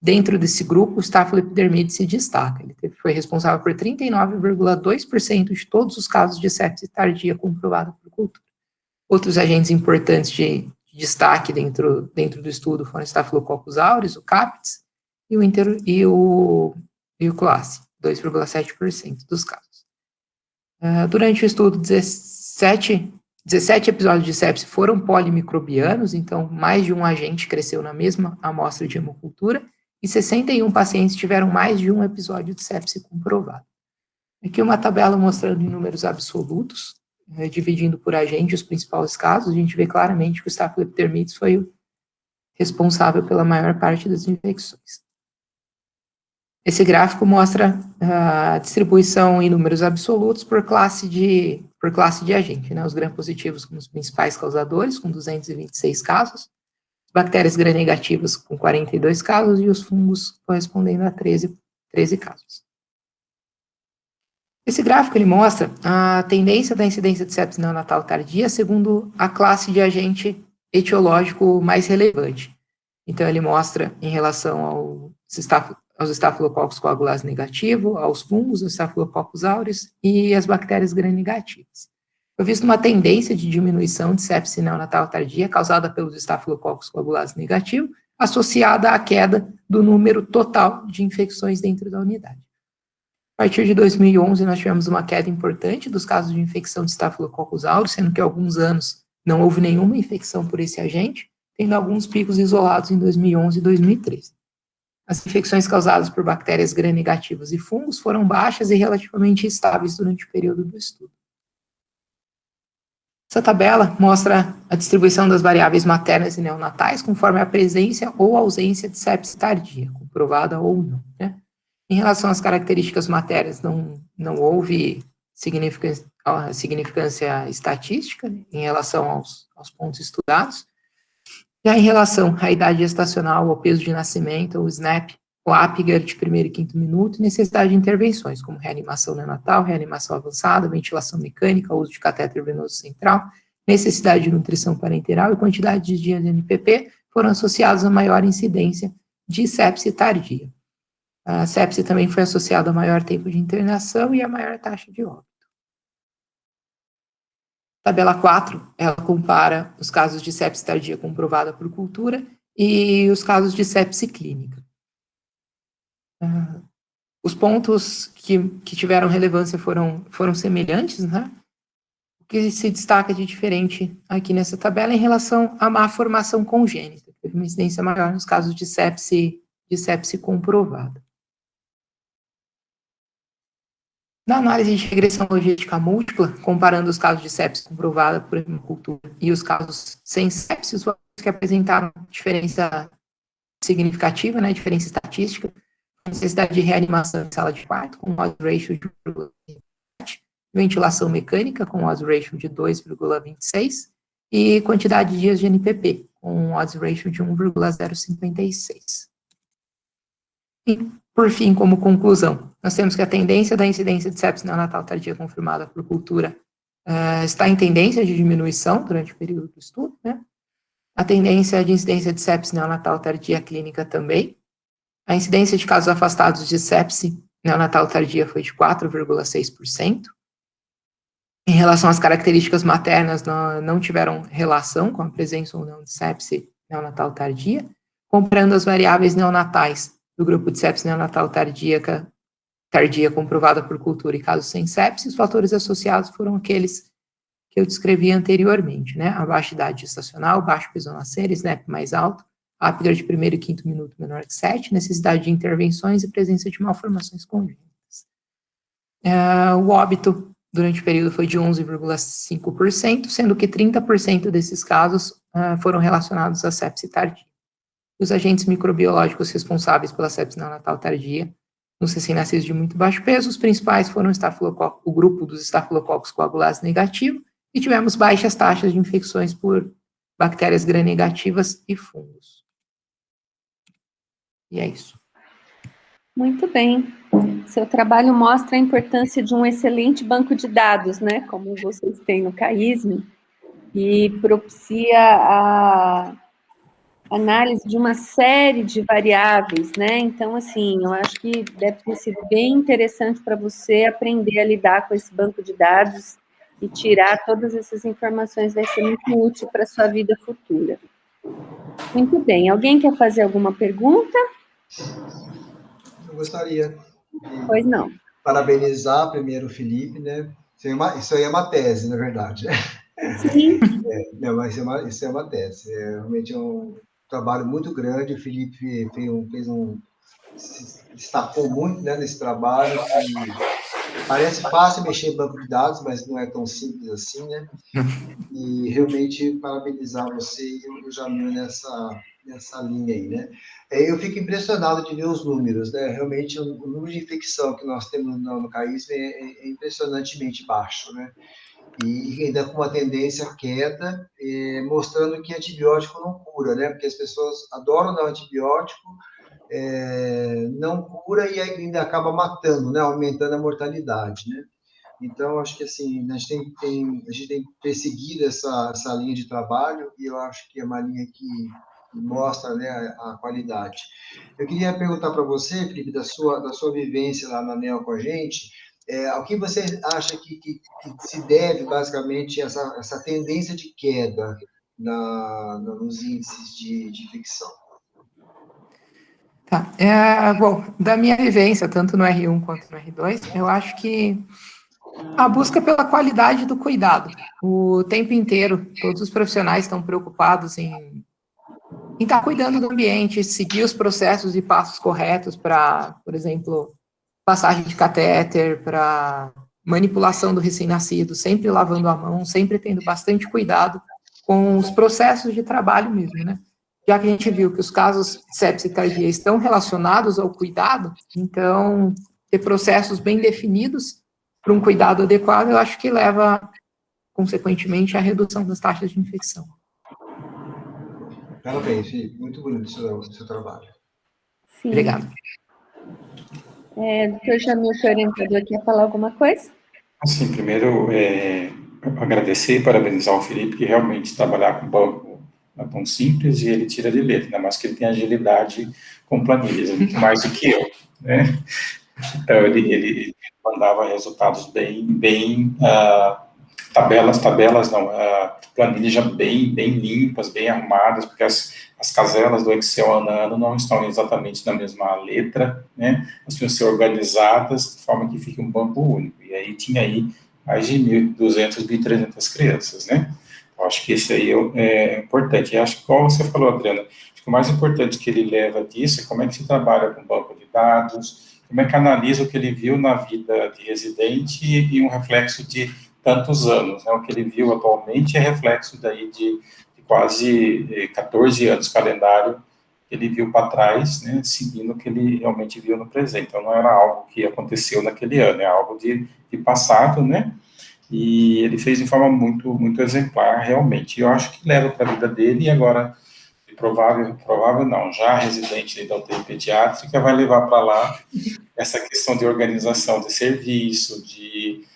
Dentro desse grupo, o Staphylococcus epidermidis se destaca. Ele foi responsável por 39,2% de todos os casos de sepse tardia comprovada por cultura. Outros agentes importantes de destaque dentro do estudo foram o Staphylococcus aureus, o CAPS e o Cloace, 2,7% dos casos. Durante o estudo, 17 episódios de sepse foram polimicrobianos, então mais de um agente cresceu na mesma amostra de hemocultura, e 61 pacientes tiveram mais de um episódio de sepse comprovado. Aqui uma tabela mostrando em números absolutos, dividindo por agente os principais casos, a gente vê claramente que o Staphylococcus epidermidis foi o responsável pela maior parte das infecções. Esse gráfico mostra a distribuição em números absolutos por classe de agente, né? Os gram-positivos como os principais causadores, com 226 casos, bactérias gram-negativas com 42 casos e os fungos correspondendo a 13 casos. Esse gráfico ele mostra a tendência da incidência de sepse neonatal tardia segundo a classe de agente etiológico mais relevante. Então, ele mostra em relação aos Staphylococcus coagulase negativo, aos fungos, os Staphylococcus aureus e as bactérias gram-negativas. Foi vista uma tendência de diminuição de sepse neonatal tardia causada pelos Staphylococcus coagulase negativo, associada à queda do número total de infecções dentro da unidade. A partir de 2011, nós tivemos uma queda importante dos casos de infecção de Staphylococcus aureus, sendo que há alguns anos não houve nenhuma infecção por esse agente, tendo alguns picos isolados em 2011 e 2013. As infecções causadas por bactérias gram-negativas e fungos foram baixas e relativamente estáveis durante o período do estudo. Essa tabela mostra a distribuição das variáveis maternas e neonatais conforme a presença ou ausência de sepse tardia, comprovada ou não, né? Em relação às características maternas, não houve significância estatística em relação aos pontos estudados. Já em relação à idade gestacional, ao peso de nascimento, o SNAP, o Apgar de primeiro e quinto minuto, e necessidade de intervenções, como reanimação neonatal, reanimação avançada, ventilação mecânica, uso de catéter venoso central, necessidade de nutrição parenteral e quantidade de dias de NPP foram associados a maior incidência de sepse tardia. A sepse também foi associada a maior tempo de internação e a maior taxa de óbito. Tabela 4, ela compara os casos de sepse tardia comprovada por cultura e os casos de sepse clínica. Os pontos que tiveram relevância foram semelhantes, né? O que se destaca de diferente aqui nessa tabela é em relação à má formação congênita, que teve uma incidência maior nos casos de sepse comprovada. Na análise de regressão logística múltipla, comparando os casos de sepse comprovada por hemocultura e os casos sem sepse, os valores que apresentaram diferença significativa, né, diferença estatística, necessidade de reanimação em sala de parto, com odds ratio de 1,7, ventilação mecânica, com odds ratio de 2,26, e quantidade de dias de NPP, com odds ratio de 1,056. E, por fim, como conclusão, nós temos que a tendência da incidência de sepse neonatal tardia confirmada por cultura está em tendência de diminuição durante o período do estudo, né? A tendência de incidência de sepse neonatal tardia clínica também. A incidência de casos afastados de sepse neonatal tardia foi de 4,6%. Em relação às características maternas, não tiveram relação com a presença ou não de sepse neonatal tardia. Comparando as variáveis neonatais do grupo de sepse neonatal tardia comprovada por cultura e casos sem sepse, os fatores associados foram aqueles que eu descrevi anteriormente, né? A baixa idade gestacional, baixo peso ao nascer, SNAP mais alto, Apgar de primeiro e quinto minuto menor que 7, necessidade de intervenções e presença de malformações congênitas. O óbito durante o período foi de 11,5%, sendo que 30% desses casos foram relacionados à sepse tardia. Os agentes microbiológicos responsáveis pela sepse neonatal tardia nos recém-nascidos de muito baixo peso, os principais foram o grupo dos estafilococos coagulase negativo, e tivemos baixas taxas de infecções por bactérias gram-negativas e fungos. E é isso. Muito bem. Seu trabalho mostra a importância de um excelente banco de dados, né, como vocês têm no CAISM, e propicia a análise de uma série de variáveis, né? Então, assim, eu acho que deve ter sido bem interessante para você aprender a lidar com esse banco de dados e tirar todas essas informações, vai ser muito útil para a sua vida futura. Muito bem. Alguém quer fazer alguma pergunta? Eu gostaria Pois não. de parabenizar primeiro o Felipe, né? Isso aí é uma tese, na verdade. Sim. Não, mas isso é uma tese. Realmente é um trabalho muito grande. O Felipe se destacou muito, né, nesse trabalho, que parece fácil mexer em banco de dados, mas não é tão simples assim, né? E realmente parabenizar você e o Jamil nessa linha aí, né? Eu fico impressionado de ver os números, né? Realmente o número de infecção que nós temos no CAISM é impressionantemente baixo, né? E ainda com uma tendência à queda, mostrando que antibiótico não cura, né? Porque as pessoas adoram dar antibiótico, não cura e ainda acaba matando, né? Aumentando a mortalidade, né? Então, acho que assim, a gente tem perseguido essa linha de trabalho e eu acho que é uma linha que mostra, né, a qualidade. Eu queria perguntar para você, Felipe, da sua vivência lá na NEL com a gente, ao que você acha que se deve, basicamente, essa tendência de queda nos índices de infecção? Tá. Bom, da minha vivência, tanto no R1 quanto no R2, eu acho que a busca pela qualidade do cuidado. O tempo inteiro, todos os profissionais estão preocupados em estar cuidando do ambiente, seguir os processos e passos corretos para, por exemplo, passagem de catéter, para manipulação do recém-nascido, sempre lavando a mão, sempre tendo bastante cuidado com os processos de trabalho mesmo, né? Já que a gente viu que os casos de sepse tardia estão relacionados ao cuidado, então, ter processos bem definidos para um cuidado adequado, eu acho que leva, consequentemente, à redução das taxas de infecção. Parabéns, Felipe. Muito bonito o seu trabalho. Sim. Obrigado. Doutor Jamil, que é orientador, quer falar alguma coisa? Assim, primeiro, agradecer e parabenizar o Felipe, que realmente trabalhar com banco é tão simples e ele tira de letra, ainda mais que ele tem agilidade com planilhas, muito mais do que eu, né? Então, ele mandava resultados bem tabelas não, planilhas bem limpas, bem arrumadas, porque as caselas do Excel ano a ano não estão exatamente na mesma letra, né? Elas precisam ser organizadas de forma que fique um banco único. E aí tinha aí mais de 1.200, 1.300 crianças, né? Eu acho que esse aí é importante. E acho que, como você falou, Adriana, acho que o mais importante que ele leva disso é como é que se trabalha com banco de dados, como é que analisa o que ele viu na vida de residente e um reflexo de tantos anos, né? O que ele viu atualmente é reflexo daí de quase 14 anos calendário que ele viu para trás, né? Seguindo o que ele realmente viu no presente. Então, não era algo que aconteceu naquele ano, é algo de passado, né? E ele fez de forma muito exemplar, realmente. E eu acho que leva para a vida dele, e agora, provável não, já residente da UTI pediátrica, vai levar para lá essa questão de organização de serviço, de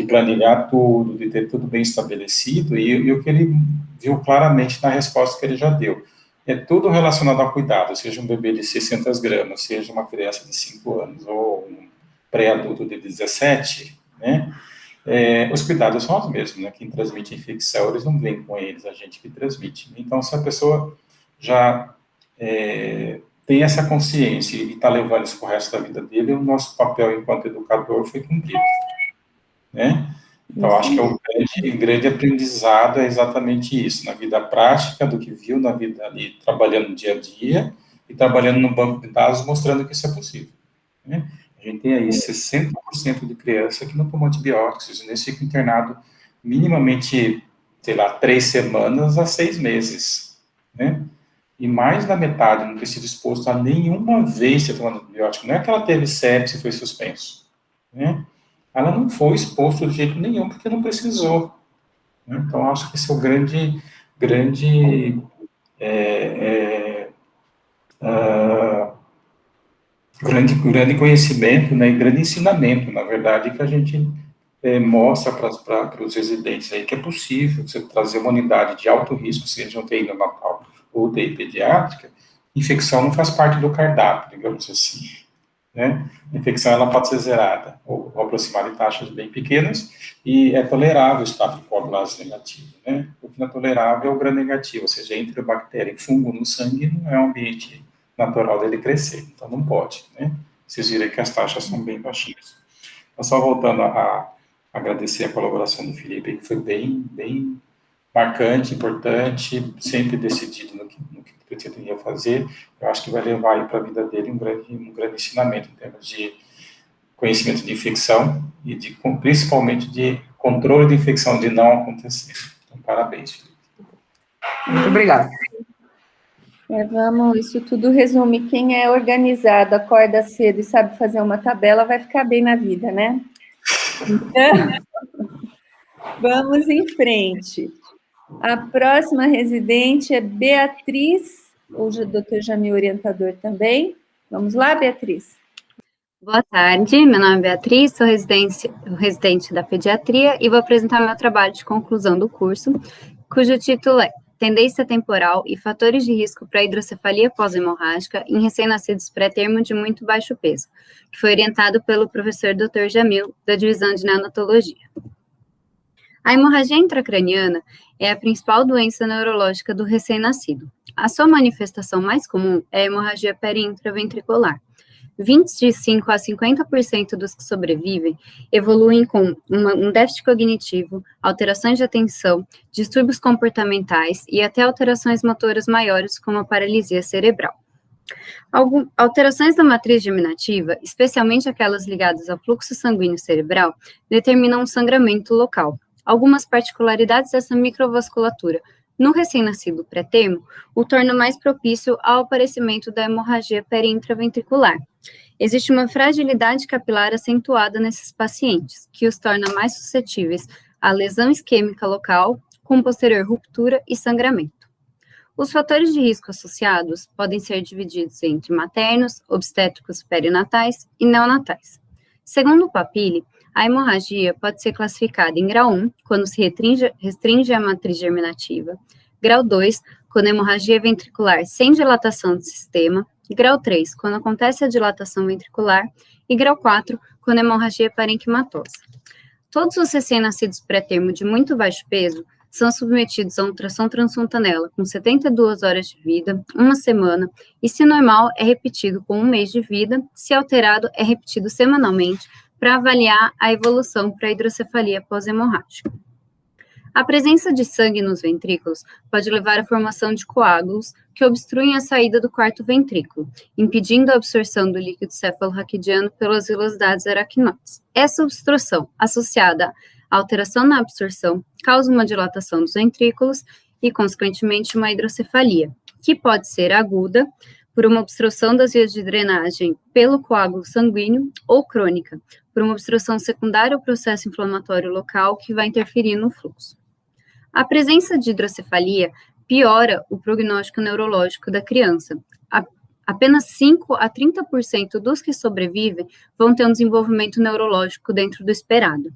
planilhar tudo, de ter tudo bem estabelecido, e o que ele viu claramente na resposta que ele já deu. É tudo relacionado ao cuidado, seja um bebê de 600 gramas, seja uma criança de 5 anos, ou um pré-adulto de 17, né? Os cuidados são os mesmos, né? Quem transmite infecção, eles não vêm com eles, a gente que transmite. Então, se a pessoa já tem essa consciência e está levando isso para o resto da vida dele, o nosso papel enquanto educador foi cumprido, né? Então, acho que o grande aprendizado é exatamente isso, na vida prática, do que viu na vida ali, trabalhando no dia a dia, e trabalhando no banco de dados, mostrando que isso é possível, né? A gente tem aí 60% de criança que não tomou antibióticos, e nesse fica internado minimamente, sei lá, 3 semanas a 6 meses, né? E mais da metade não ter sido exposto a nenhuma vez ter tomado antibiótico. Não é que ela teve sepse e foi suspenso, né? Ela não foi exposta de jeito nenhum porque não precisou, né? Então, acho que esse é o grande conhecimento, né, e grande ensinamento, na verdade, que a gente mostra para os residentes aí que é possível você trazer uma unidade de alto risco, seja UTI neonatal ou UTI pediátrica, infecção não faz parte do cardápio, digamos assim, né? A infecção ela pode ser zerada ou aproximada em taxas bem pequenas e é tolerável o estado de coagulação negativo, né? O que não é tolerável é o gram negativo, ou seja, entre bactéria e fungo no sangue não é um ambiente natural dele crescer, então não pode, né? Vocês viram que as taxas são bem baixinhas. Então, só voltando a agradecer a colaboração do Felipe, que foi bem marcante, importante, sempre decidido no que pretendia fazer. Eu acho que vai levar aí para a vida dele um grande ensinamento em termos de conhecimento de infecção e principalmente de controle de infecção, de não acontecer. Então, parabéns, Felipe. Muito obrigado. Isso tudo resume, quem é organizado, acorda cedo e sabe fazer uma tabela, vai ficar bem na vida, né? Então, vamos em frente. A próxima residente é Beatriz, hoje o Dr. Jamil orientador também. Vamos lá, Beatriz? Boa tarde, meu nome é Beatriz, sou residente da pediatria e vou apresentar meu trabalho de conclusão do curso, cujo título é Tendência Temporal e Fatores de Risco para a Hidrocefalia Pós-Hemorrágica em Recém-Nascidos Pré-Termo de Muito Baixo Peso, que foi orientado pelo professor Dr. Jamil, da Divisão de Neonatologia. A hemorragia intracraniana é a principal doença neurológica do recém-nascido. A sua manifestação mais comum é a hemorragia peri-intraventricular. 25% a 50% dos que sobrevivem evoluem com um déficit cognitivo, alterações de atenção, distúrbios comportamentais e até alterações motoras maiores, como a paralisia cerebral. Alterações da matriz germinativa, especialmente aquelas ligadas ao fluxo sanguíneo cerebral, determinam um sangramento local. Algumas particularidades dessa microvasculatura no recém-nascido pré-termo o tornam mais propício ao aparecimento da hemorragia peri-intraventricular. Existe uma fragilidade capilar acentuada nesses pacientes, que os torna mais suscetíveis à lesão isquêmica local, com posterior ruptura e sangramento. Os fatores de risco associados podem ser divididos entre maternos, obstétricos perinatais e neonatais. Segundo o Papilli, a hemorragia pode ser classificada em grau 1, quando se restringe a matriz germinativa, grau 2, quando a hemorragia ventricular sem dilatação do sistema, grau 3, quando acontece a dilatação ventricular, e grau 4, quando a hemorragia é parenquimatosa. Todos os recém-nascidos pré-termo de muito baixo peso são submetidos a ultrassom transfontanela com 72 horas de vida, 1 semana, e se normal é repetido com 1 mês de vida, se alterado é repetido semanalmente para avaliar a evolução para a hidrocefalia pós-hemorrágica. A presença de sangue nos ventrículos pode levar à formação de coágulos que obstruem a saída do quarto ventrículo, impedindo a absorção do líquido cefalorraquidiano pelas velocidades aracnoides. Essa obstrução, associada à alteração na absorção, causa uma dilatação dos ventrículos e, consequentemente, uma hidrocefalia, que pode ser aguda, por uma obstrução das vias de drenagem pelo coágulo sanguíneo, ou crônica, por uma obstrução secundária ao processo inflamatório local que vai interferir no fluxo. A presença de hidrocefalia piora o prognóstico neurológico da criança. Apenas 5 a 30% dos que sobrevivem vão ter um desenvolvimento neurológico dentro do esperado.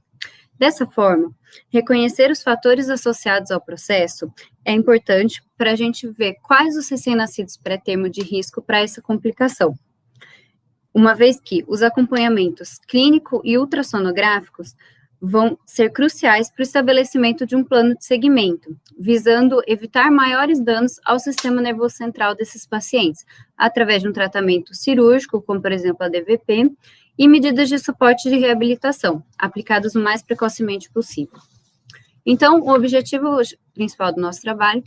Dessa forma, reconhecer os fatores associados ao processo é importante para a gente ver quais os recém-nascidos pré-termo de risco para essa complicação, uma vez que os acompanhamentos clínico e ultrassonográficos vão ser cruciais para o estabelecimento de um plano de segmento, visando evitar maiores danos ao sistema nervoso central desses pacientes, através de um tratamento cirúrgico, como, por exemplo, a DVP, e medidas de suporte de reabilitação, aplicadas o mais precocemente possível. Então, o objetivo principal do nosso trabalho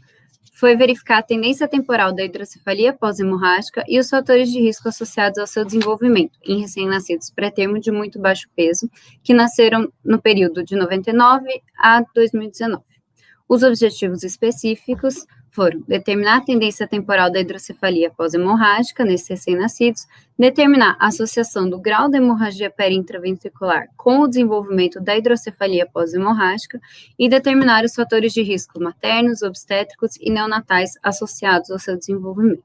foi verificar a tendência temporal da hidrocefalia pós-hemorrágica e os fatores de risco associados ao seu desenvolvimento em recém-nascidos pré-termo de muito baixo peso, que nasceram no período de 99 a 2019. Os objetivos específicos foram determinar a tendência temporal da hidrocefalia pós-hemorrágica nesses recém-nascidos, determinar a associação do grau da hemorragia perintraventricular com o desenvolvimento da hidrocefalia pós-hemorrágica e determinar os fatores de risco maternos, obstétricos e neonatais associados ao seu desenvolvimento.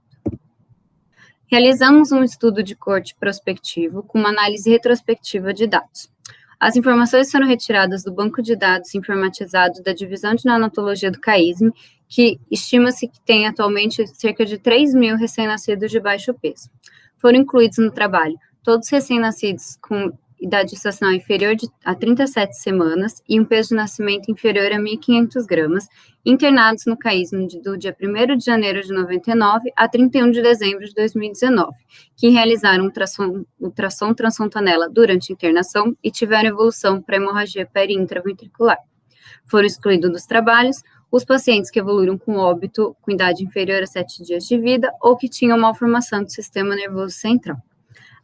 Realizamos um estudo de corte prospectivo com uma análise retrospectiva de dados. As informações foram retiradas do banco de dados informatizado da Divisão de Neonatologia do CAISM, que estima-se que tem atualmente cerca de 3 mil recém-nascidos de baixo peso. Foram incluídos no trabalho todos os recém-nascidos com idade gestacional inferior a 37 semanas e um peso de nascimento inferior a 1.500 gramas, internados no CAISM do dia 1º de janeiro de 99 a 31 de dezembro de 2019, que realizaram ultrassom transfontanela durante a internação e tiveram evolução para hemorragia perintraventricular. Foram excluídos dos trabalhos os pacientes que evoluíram com óbito com idade inferior a 7 dias de vida ou que tinham malformação do sistema nervoso central.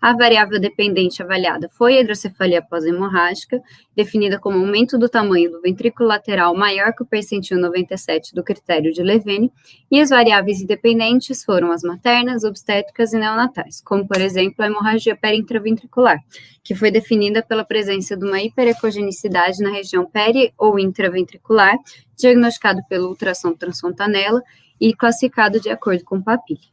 A variável dependente avaliada foi a hidrocefalia pós-hemorrágica, definida como aumento do tamanho do ventrículo lateral maior que o percentil 97 do critério de Levene, e as variáveis independentes foram as maternas, obstétricas e neonatais, como, por exemplo, a hemorragia perintraventricular, que foi definida pela presença de uma hiperecogenicidade na região peri- ou intraventricular, diagnosticado pelo ultrassom transfontanela e classificado de acordo com o Papilli.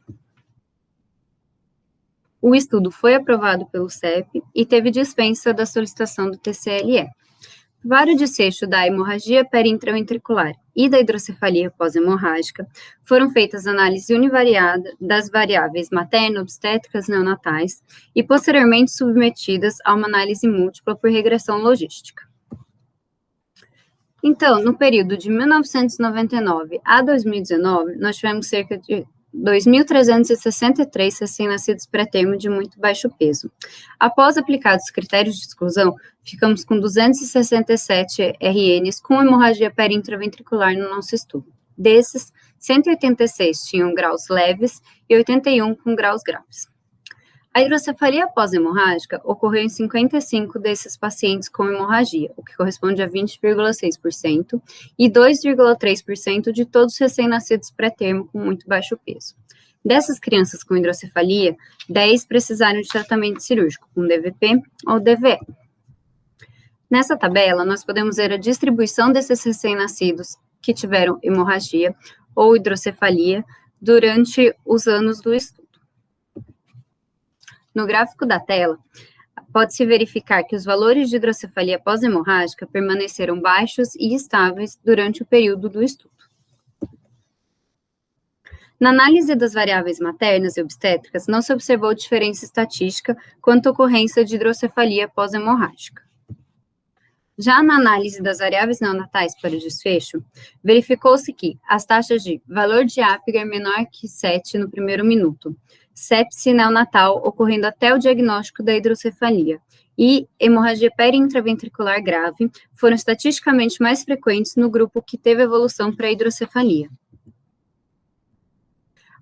O estudo foi aprovado pelo CEP e teve dispensa da solicitação do TCLE. Para o desfecho da hemorragia perintraventricular e da hidrocefalia pós-hemorrágica, foram feitas análises univariadas das variáveis materno-obstétricas neonatais e posteriormente submetidas a uma análise múltipla por regressão logística. Então, no período de 1999 a 2019, nós tivemos cerca de 2.363 recém-nascidos pré-termo de muito baixo peso. Após aplicados os critérios de exclusão, ficamos com 267 RNs com hemorragia perintraventricular no nosso estudo. Desses, 186 tinham graus leves e 81 com graus graves. A hidrocefalia pós-hemorrágica ocorreu em 55 desses pacientes com hemorragia, o que corresponde a 20,6%, e 2,3% de todos os recém-nascidos pré-termo com muito baixo peso. Dessas crianças com hidrocefalia, 10 precisaram de tratamento cirúrgico, com DVP ou DVE. Nessa tabela, nós podemos ver a distribuição desses recém-nascidos que tiveram hemorragia ou hidrocefalia durante os anos do estudo. No gráfico da tela, pode-se verificar que os valores de hidrocefalia pós-hemorrágica permaneceram baixos e estáveis durante o período do estudo. Na análise das variáveis maternas e obstétricas, não se observou diferença estatística quanto à ocorrência de hidrocefalia pós-hemorrágica. Já na análise das variáveis neonatais para o desfecho, verificou-se que as taxas de valor de Apgar menor que 7 no primeiro minuto, sepse neonatal ocorrendo até o diagnóstico da hidrocefalia e hemorragia periintraventricular grave foram estatisticamente mais frequentes no grupo que teve evolução para a hidrocefalia.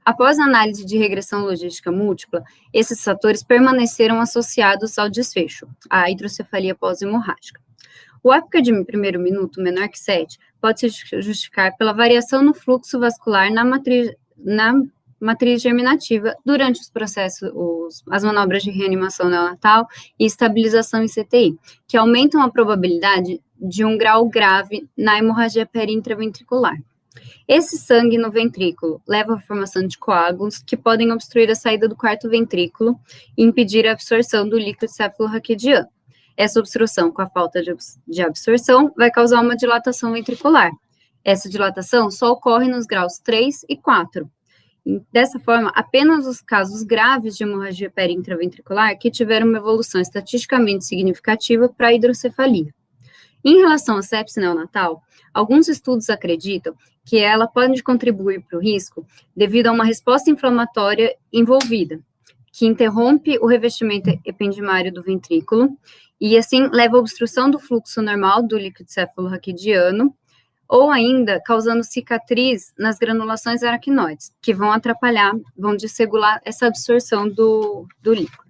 Após a análise de regressão logística múltipla, esses fatores permaneceram associados ao desfecho, a hidrocefalia pós-hemorrágica. O Apgar de primeiro minuto menor que 7 pode se justificar pela variação no fluxo vascular na matriz germinativa durante os processos, as manobras de reanimação neonatal e estabilização em CTI, que aumentam a probabilidade de um grau grave na hemorragia periintraventricular. Esse sangue no ventrículo leva à formação de coágulos que podem obstruir a saída do quarto ventrículo e impedir a absorção do líquido cefalorraquidiano. Essa obstrução, com a falta de absorção, vai causar uma dilatação ventricular. Essa dilatação só ocorre nos graus 3 e 4. Dessa forma, apenas os casos graves de hemorragia periintraventricular que tiveram uma evolução estatisticamente significativa para a hidrocefalia. Em relação à sepse neonatal, alguns estudos acreditam que ela pode contribuir para o risco devido a uma resposta inflamatória envolvida, que interrompe o revestimento ependimário do ventrículo e, assim, leva à obstrução do fluxo normal do líquido cefalorraquidiano, ou ainda causando cicatriz nas granulações aracnoides, que vão atrapalhar, vão desregular essa absorção do líquido.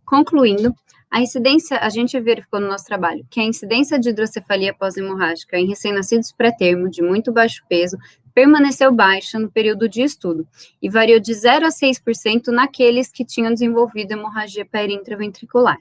Concluindo, a incidência, a gente verificou no nosso trabalho que a incidência de hidrocefalia pós-hemorrágica em recém-nascidos pré-termo de muito baixo peso permaneceu baixa no período de estudo e variou de 0 a 6% naqueles que tinham desenvolvido hemorragia periintraventricular.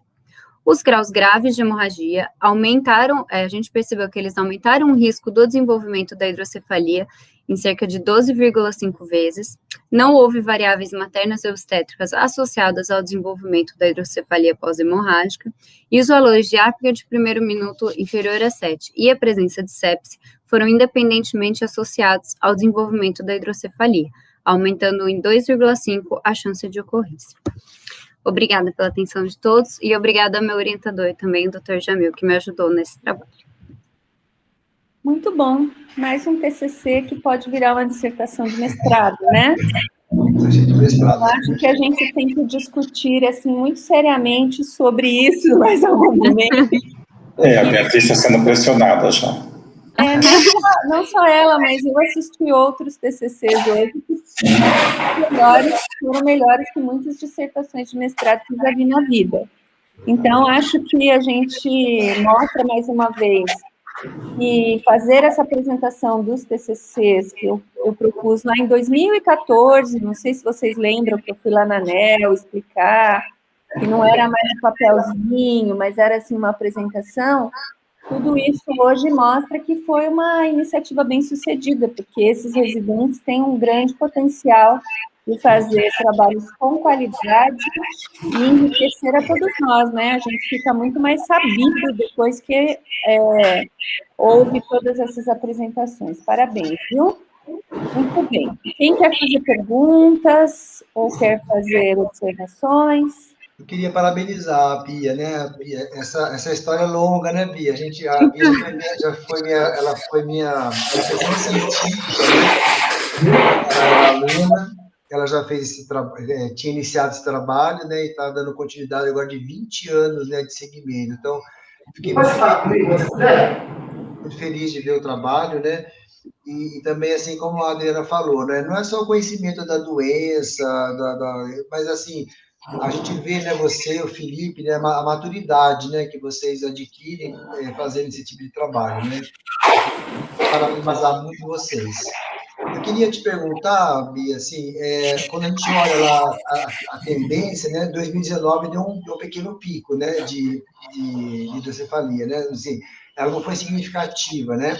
Os graus graves de hemorragia aumentaram, a gente percebeu que eles aumentaram o risco do desenvolvimento da hidrocefalia em cerca de 12,5 vezes. Não houve variáveis maternas e obstétricas associadas ao desenvolvimento da hidrocefalia pós-hemorrágica, e os valores de Apgar de primeiro minuto inferior a 7 e a presença de sepse foram independentemente associados ao desenvolvimento da hidrocefalia, aumentando em 2,5 a chance de ocorrência. Obrigada pela atenção de todos e obrigada ao meu orientador também, o Dr. Jamil, que me ajudou nesse trabalho. Muito bom. Mais um TCC que pode virar uma dissertação de mestrado, né? Eu acho que a gente tem que discutir, assim, muito seriamente sobre isso mais algum momento. A Beatriz está sendo pressionada já. Não só ela, mas eu assisti outros TCCs hoje que foram melhores que muitas dissertações de mestrado que já vi na vida. Então, acho que a gente mostra mais uma vez e fazer essa apresentação dos TCCs que eu propus lá em 2014, não sei se vocês lembram que eu fui lá na ANEEL explicar, que não era mais um papelzinho, mas era assim uma apresentação. Tudo isso hoje mostra que foi uma iniciativa bem sucedida, porque esses residentes têm um grande potencial de fazer trabalhos com qualidade e enriquecer a todos nós, né? A gente fica muito mais sabido depois que houve todas essas apresentações. Parabéns, viu? Muito bem. Quem quer fazer perguntas ou quer fazer observações? Eu queria parabenizar a Bia, né? Bia, essa história é longa, né, Bia? A Bia ela foi minha científica, né? Aluna, ela já fez tinha iniciado esse trabalho, né? E está dando continuidade agora de 20 anos, né, de segmento. Então, fiquei muito feliz de ver o trabalho, né? E também, assim, como a Adriana falou, né? Não é só o conhecimento da doença, mas, assim, a gente vê, né, você, o Felipe, né, a maturidade, né, que vocês adquirem fazendo esse tipo de trabalho, né? Parabenizar muito vocês. Eu queria te perguntar, Bia, assim, quando a gente olha lá a tendência, né, 2019 deu um pequeno pico, né, de hidrocefalia, né, assim, ela não foi significativa, né?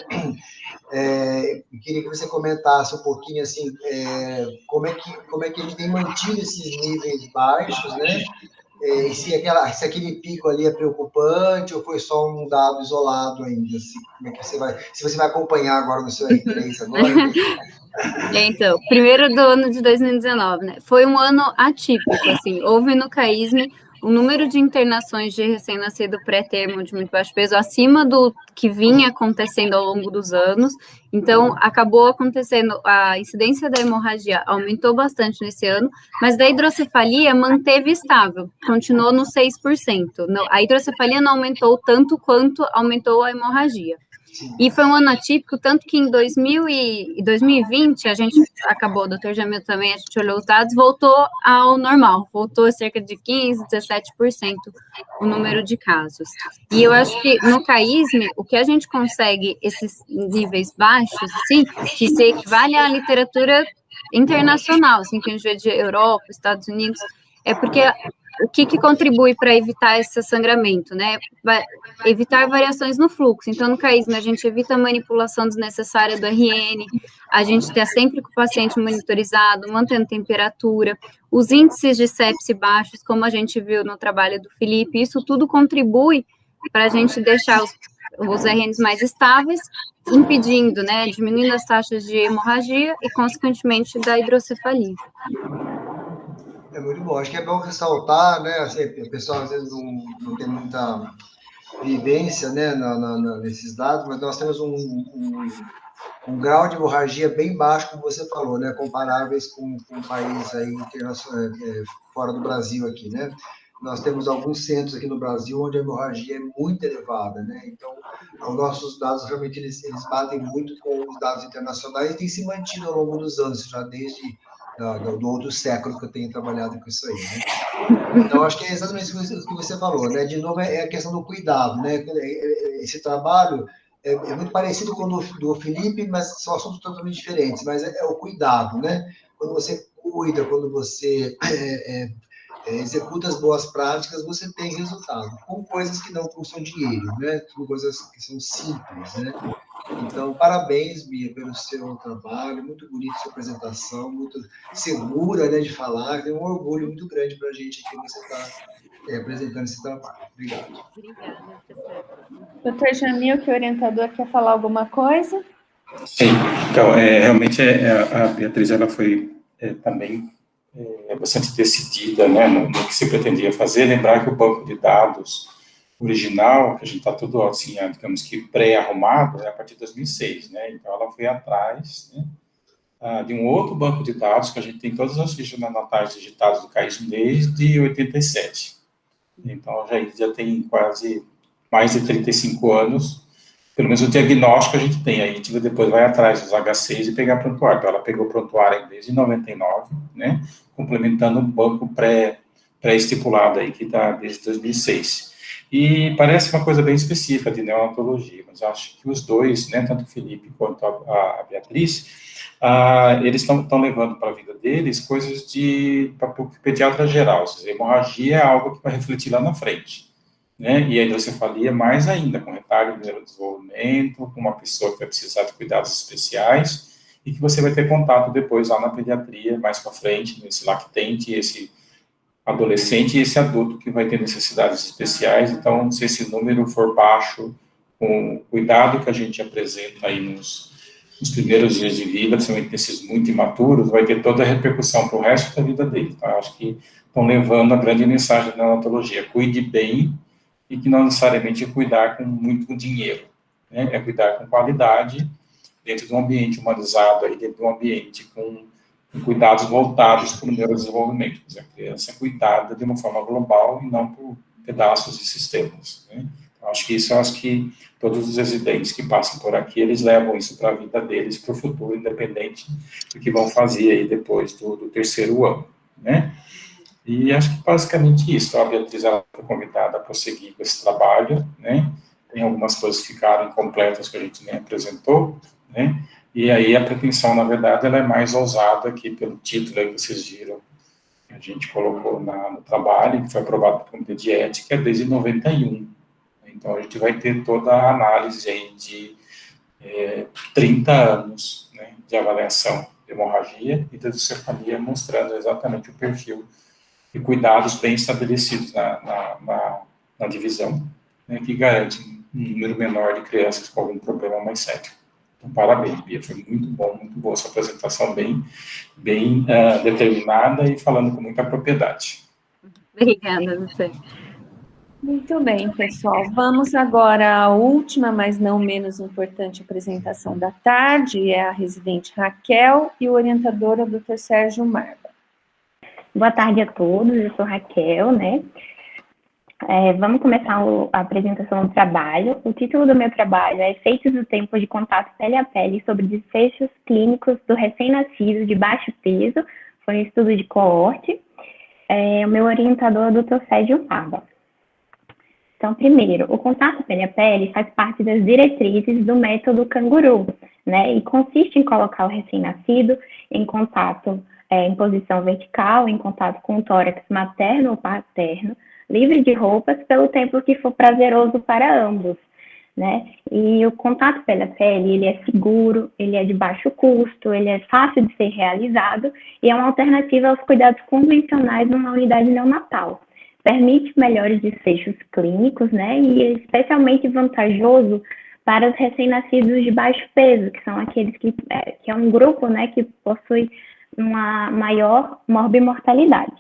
Queria que você comentasse um pouquinho, assim, como é que a gente tem mantido esses níveis baixos, né? E se aquele pico ali é preocupante ou foi só um dado isolado ainda? Assim, como é que se você vai acompanhar agora no seu R3 agora? Então, primeiro do ano de 2019, né? Foi um ano atípico, assim. Houve no CAISM um número de internações de recém-nascido pré-termo de muito baixo peso acima do que vinha acontecendo ao longo dos anos. Então, acabou acontecendo, a incidência da hemorragia aumentou bastante nesse ano, mas da hidrocefalia manteve estável, continuou no 6%. A hidrocefalia não aumentou tanto quanto aumentou a hemorragia. E foi um ano atípico, tanto que em 2020, a gente acabou, o Dr. Jamil também, a gente olhou os dados, voltou ao normal, voltou a cerca de 15%, 17% o número de casos. E eu acho que no CAISM, o que a gente consegue, esses níveis baixos, assim, que se equivale à literatura internacional, assim, que a gente vê de Europa, Estados Unidos, é porque o que contribui para evitar esse sangramento, né? Evitar variações no fluxo. Então, no CAISM, a gente evita a manipulação desnecessária do RN, a gente está sempre com o paciente monitorizado, mantendo temperatura, os índices de sepse baixos, como a gente viu no trabalho do Felipe, isso tudo contribui para a gente deixar os RNs mais estáveis, impedindo, né, diminuindo as taxas de hemorragia e, consequentemente, da hidrocefalia. É muito bom. Acho que é bom ressaltar, né? Assim, o pessoal às vezes não tem muita vivência, né, nesses dados, mas nós temos um grau de hemorragia bem baixo, como você falou, né? Comparáveis com um país aí internacional, fora do Brasil aqui, né? Nós temos alguns centros aqui no Brasil onde a hemorragia é muito elevada, né? Então, os nossos dados realmente eles batem muito com os dados internacionais e têm se mantido ao longo dos anos, já desde do outro século que eu tenho trabalhado com isso aí, né? Então, acho que é exatamente o que você falou, né? De novo, é a questão do cuidado, né? Esse trabalho é muito parecido com o do Felipe, mas são assuntos totalmente diferentes, mas é o cuidado, né? Quando você cuida, quando você executa as boas práticas, você tem resultado, com coisas que não custam dinheiro, né? Com coisas que são simples, né? Então, parabéns, Bia, pelo seu trabalho, muito bonita sua apresentação, muito segura, né, de falar, tem um orgulho muito grande para a gente que você está apresentando esse trabalho. Obrigado. Obrigada, professor. Doutor Jamil, que o orientador quer falar alguma coisa? Sim, então, realmente a Beatriz, ela foi também bastante decidida, né, no que se pretendia fazer. Lembrar que o banco de dados original, que a gente está tudo, assim, digamos que pré-arrumado, é a partir de 2006, né, então ela foi atrás, né, de um outro banco de dados, que a gente tem todas as fichas natais digitadas do CAISM desde 87. Então, já tem quase mais de 35 anos, pelo menos o diagnóstico a gente tem, aí a gente depois vai atrás dos H6 e pegar prontuário. Então, ela pegou prontuário desde 99, né, complementando um banco pré-estipulado aí, que está desde 2006. E parece uma coisa bem específica de neonatologia, mas acho que os dois, né, tanto o Felipe quanto a Beatriz, eles estão levando para a vida deles coisas para o pediatra geral, ou seja, hemorragia é algo que vai refletir lá na frente, né, e a hidrocefalia mais ainda, com retardo no neurodesenvolvimento, com uma pessoa que vai precisar de cuidados especiais, e que você vai ter contato depois lá na pediatria, mais para frente, nesse lactente, esse adolescente e esse adulto que vai ter necessidades especiais. Então, se esse número for baixo, com o cuidado que a gente apresenta aí nos primeiros dias de vida, principalmente nesses muito imaturos, vai ter toda a repercussão para o resto da vida dele. Então, eu acho que estão levando a grande mensagem da neonatologia: cuide bem, e que não necessariamente é cuidar com muito dinheiro, né? É cuidar com qualidade, dentro de um ambiente humanizado, aí, dentro de um ambiente com cuidados voltados para o neurodesenvolvimento. Quer dizer, a criança é cuidada de uma forma global e não por pedaços de sistemas, né? Então, acho que todos os residentes que passam por aqui, eles levam isso para a vida deles, para o futuro, independente do que vão fazer aí depois do terceiro ano, né? E acho que basicamente isso. A Beatriz foi convidada a prosseguir com esse trabalho, né? Tem algumas coisas que ficaram incompletas que a gente nem apresentou, né? E aí a pretensão, na verdade, ela é mais ousada, que pelo título aí que vocês viram, a gente colocou no trabalho, que foi aprovado pelo Comitê de Ética desde 91. Então, a gente vai ter toda a análise aí de 30 anos, né, de avaliação de hemorragia e de cefaleia, mostrando exatamente o perfil e cuidados bem estabelecidos na divisão, né, que garante um número menor de crianças com algum problema mais sério. Então, parabéns, Bia, foi muito bom, muito boa sua apresentação, bem determinada e falando com muita propriedade. Obrigada, você. Muito bem, pessoal. Vamos agora à última, mas não menos importante apresentação da tarde, é a residente Raquel e o orientador, o Dr. Sérgio Marva. Boa tarde a todos, eu sou Raquel, né? Vamos começar a apresentação do trabalho. O título do meu trabalho é Efeitos do tempo de contato pele a pele sobre desfechos clínicos do recém-nascido de baixo peso. Foi um estudo de coorte. O meu orientador é o Dr. Sérgio Marva. Então, primeiro, o contato pele a pele faz parte das diretrizes do método canguru, né? E consiste em colocar o recém-nascido em contato, em posição vertical, em contato com o tórax materno ou paterno, livre de roupas, pelo tempo que for prazeroso para ambos, né? E o contato pele a pele, ele é seguro, ele é de baixo custo, ele é fácil de ser realizado e é uma alternativa aos cuidados convencionais numa unidade neonatal. Permite melhores desfechos clínicos, né? E é especialmente vantajoso para os recém-nascidos de baixo peso, que são aqueles que é um grupo, né, que possui uma maior morbimortalidade.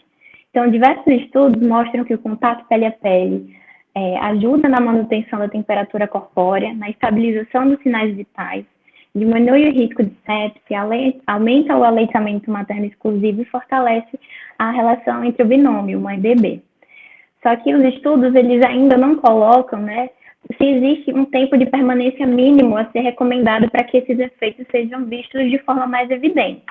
Então, diversos estudos mostram que o contato pele a pele ajuda na manutenção da temperatura corpórea, na estabilização dos sinais vitais, diminui o risco de sepse, aumenta o aleitamento materno exclusivo e fortalece a relação entre o binômio mãe e bebê. Só que os estudos, eles ainda não colocam, né, se existe um tempo de permanência mínimo a ser recomendado para que esses efeitos sejam vistos de forma mais evidente.